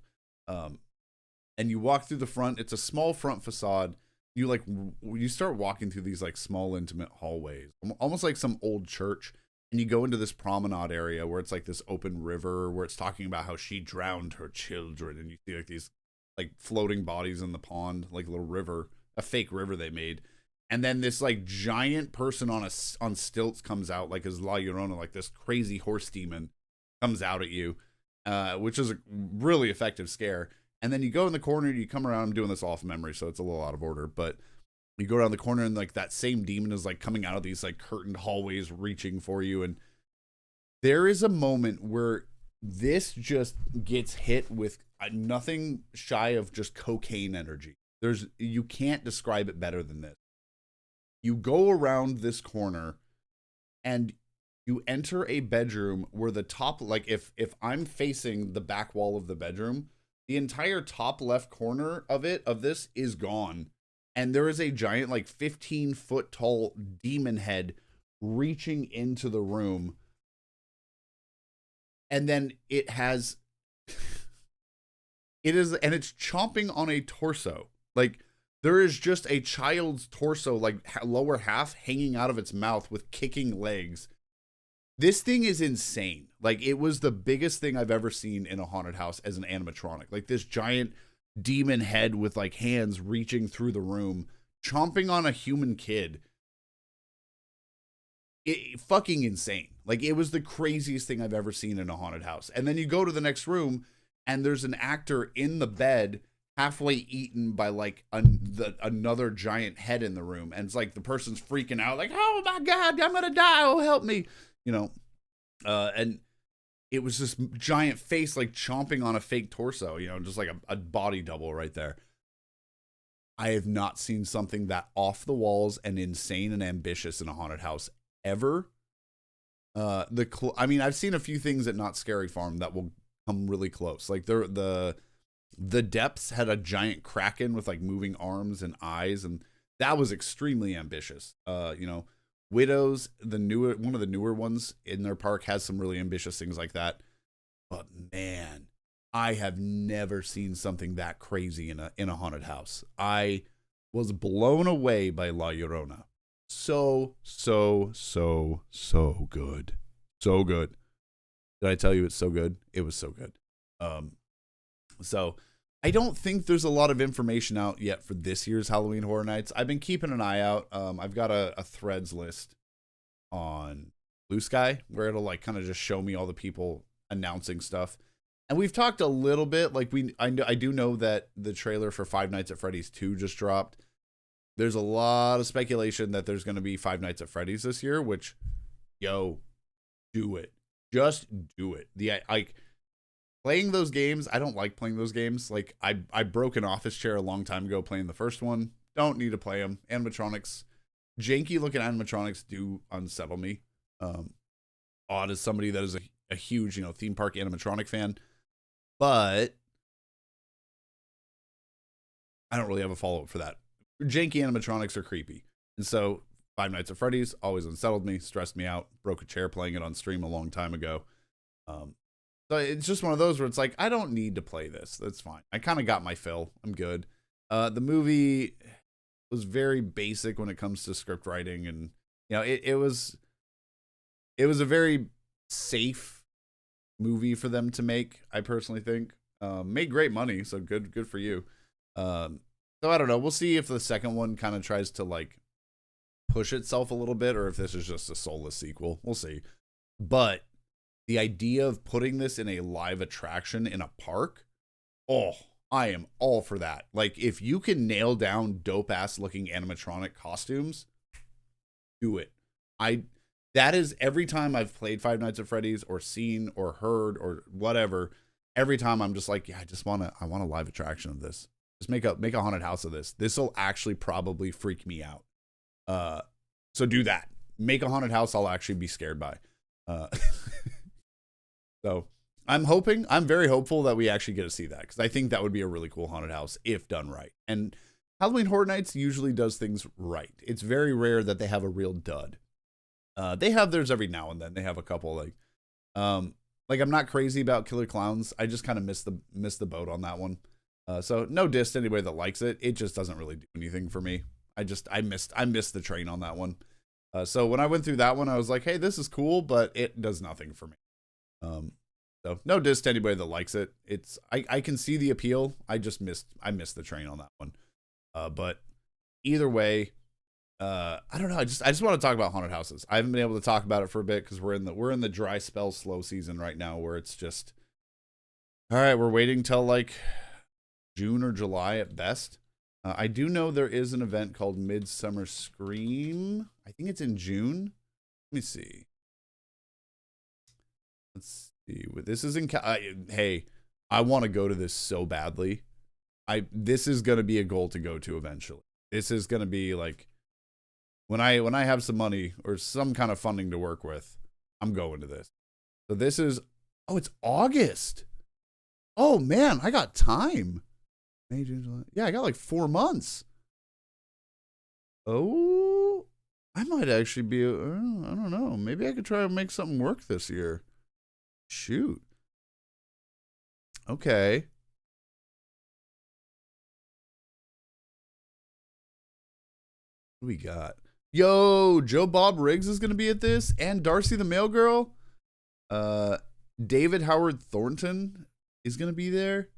And you walk through the front. It's a small front facade. You start walking through these like small intimate hallways, almost like some old church. And you go into this promenade area where it's like this open river where it's talking about how she drowned her children. And you see like these like floating bodies in the pond, like a little river, a fake river they made. And then this like giant person on stilts comes out, like as La Llorona, like this crazy horse demon comes out at you, which is a really effective scare. And then you go in the corner, you come around. I'm doing this off memory, so it's a little out of order, but you go around the corner and like that same demon is like coming out of these like curtained hallways reaching for you. And there is a moment where this just gets hit with nothing shy of just cocaine energy. You can't describe it better than this. You go around this corner and you enter a bedroom where the top, like if I'm facing the back wall of the bedroom, the entire top left corner of this is gone. And there is a giant, like 15-foot tall demon head reaching into the room. And then it's chomping on a torso. Like there is just a child's torso, like lower half hanging out of its mouth with kicking legs. This thing is insane. Like it was the biggest thing I've ever seen in a haunted house as an animatronic. Like this giant demon head with like hands reaching through the room, chomping on a human kid. Fucking insane. Like it was the craziest thing I've ever seen in a haunted house. And then you go to the next room and there's an actor in the bed halfway eaten by like another giant head in the room. And it's like the person's freaking out like, oh my God, I'm going to die. Oh, help me. And it was this giant face like chomping on a fake torso, just like a body double right there. I have not seen something that off the walls and insane and ambitious in a haunted house ever. I've seen a few things at Not Scary Farm that will come really close. Like the depths had a giant kraken with like moving arms and eyes, and that was extremely ambitious. Widows, one of the newer ones in their park, has some really ambitious things like that. But man, I have never seen something that crazy in a haunted house. I was blown away by La Llorona. So good. So good. Did I tell you it's so good? It was so good. So I don't think there's a lot of information out yet for this year's Halloween Horror Nights. I've been keeping an eye out. I've got a threads list on Blue Sky where it'll like kind of just show me all the people announcing stuff. And we've talked a little bit, like I do know that the trailer for Five Nights at Freddy's 2 just dropped. There's a lot of speculation that there's going to be Five Nights at Freddy's this year, which, do it. Just do it. Playing those games, I don't like playing those games. Like I broke an office chair a long time ago playing the first one. Don't need to play them. Animatronics, janky looking animatronics do unsettle me. Odd as somebody that is a huge, theme park animatronic fan, but I don't really have a follow-up for that. Janky animatronics are creepy. And so Five Nights at Freddy's always unsettled me, stressed me out, broke a chair playing it on stream a long time ago. So it's just one of those where it's like, I don't need to play this. That's fine. I kind of got my fill. I'm good. The movie was very basic when it comes to script writing. And, it was a very safe movie for them to make, I personally think. Made great money, so good for you. So I don't know. We'll see if the second one kind of tries to like push itself a little bit or if this is just a soulless sequel. We'll see. But the idea of putting this in a live attraction in a park, oh, I am all for that. Like, if you can nail down dope ass looking animatronic costumes, do it. That is every time I've played Five Nights at Freddy's or seen or heard or whatever, every time I'm just like, yeah, I want a live attraction of this. Just make a haunted house of this. This will actually probably freak me out. So do that. Make a haunted house I'll actually be scared by. So I'm very hopeful that we actually get to see that, because I think that would be a really cool haunted house if done right. And Halloween Horror Nights usually does things right. It's very rare that they have a real dud. They have theirs every now and then. They have a couple like I'm not crazy about Killer Clowns. I just kind of missed the boat on that one. So no diss to anybody that likes it. It just doesn't really do anything for me. I missed the train on that one. So when I went through that one, I was like, hey, this is cool, but it does nothing for me. So no diss to anybody that likes it. I can see the appeal. I missed the train on that one. But either way, I don't know. I just want to talk about haunted houses. I haven't been able to talk about it for a bit because we're in the dry spell slow season right now, where it's just, all right, we're waiting till like June or July at best. I do know there is an event called Midsummer Scream. I think it's in June. Let me see. Let's see. This is in. Hey, I want to go to this so badly. This is gonna be a goal to go to eventually. This is gonna be like, when I have some money or some kind of funding to work with, I'm going to this. So this is, it's August. Oh man, I got time. May, June, July. Yeah, I got like 4 months. Oh, I might actually be, I don't know. Maybe I could try to make something work this year. Shoot. Okay. What do we got? Yo, Joe Bob Riggs is going to be at this, and Darcy the Mail Girl. David Howard Thornton is going to be there.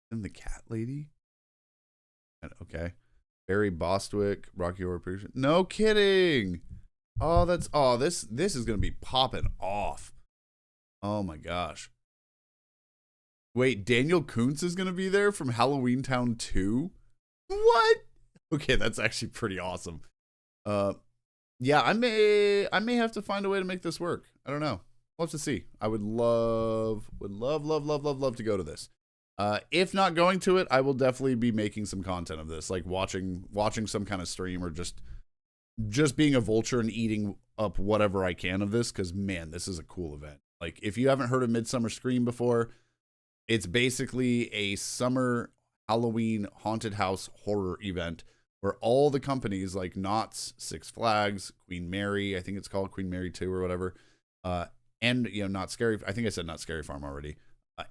And the cat lady. Okay. Barry Bostwick, Rocky Horror Picture. No kidding. This is going to be popping off. Oh my gosh. Wait, Daniel Kuntz is going to be there from Halloween Town 2? What? Okay, that's actually pretty awesome. Yeah, I may have to find a way to make this work. I don't know. We'll have to see. I would love to go to this. If not going to it, I will definitely be making some content of this, like watching some kind of stream, or just being a vulture and eating up whatever I can of this, because man, this is a cool event. Like, if you haven't heard of Midsummer Scream before, it's basically a summer Halloween haunted house horror event where all the companies like Knott's, Six Flags, Queen Mary, I think it's called Queen Mary 2 or whatever, and Not Scary, I think I said Not Scary Farm already,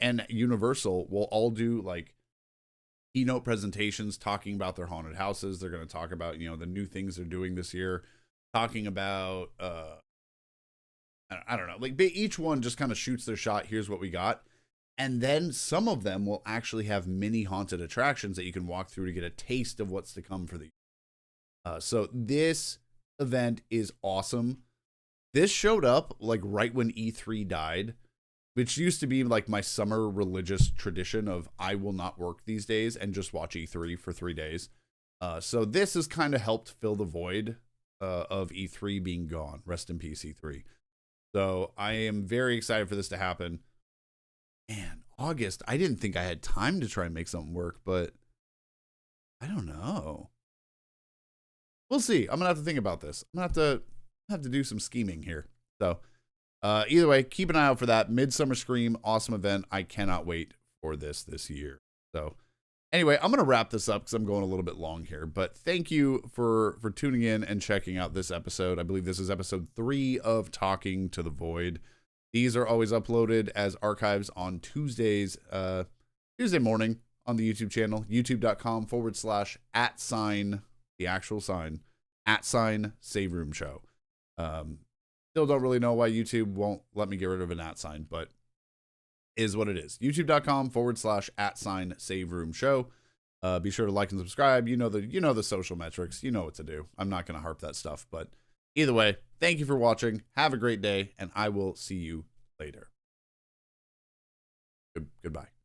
and Universal will all do like keynote presentations talking about their haunted houses. They're going to talk about, the new things they're doing this year, talking about, I don't know, like each one just kind of shoots their shot. Here's what we got. And then some of them will actually have mini haunted attractions that you can walk through to get a taste of what's to come for the year. So this event is awesome. This showed up like right when E3 died, which used to be like my summer religious tradition of I will not work these days and just watch E3 for 3 days. So this has kind of helped fill the void of E3 being gone. Rest in peace, E3. So I am very excited for this to happen. Man, August, I didn't think I had time to try and make something work, but I don't know. We'll see. I'm going to have to think about this. I'm going to have to do some scheming here. So either way, keep an eye out for that. Midsummer Scream, awesome event. I cannot wait for this year. So anyway, I'm going to wrap this up because I'm going a little bit long here. But thank you for tuning in and checking out this episode. I believe this is episode 3 of Talking to the Void. These are always uploaded as archives on Tuesdays, Tuesday morning on the YouTube channel, youtube.com/@, the actual sign, @Save Room Show. Still don't really know why YouTube won't let me get rid of an @ sign, but is what it is. youtube.com/@ Save Room Show. Be sure to like and subscribe. You know the social metrics. You know what to do. I'm not going to harp that stuff, but Either way, thank you for watching. Have a great day, and I will see you later. Goodbye.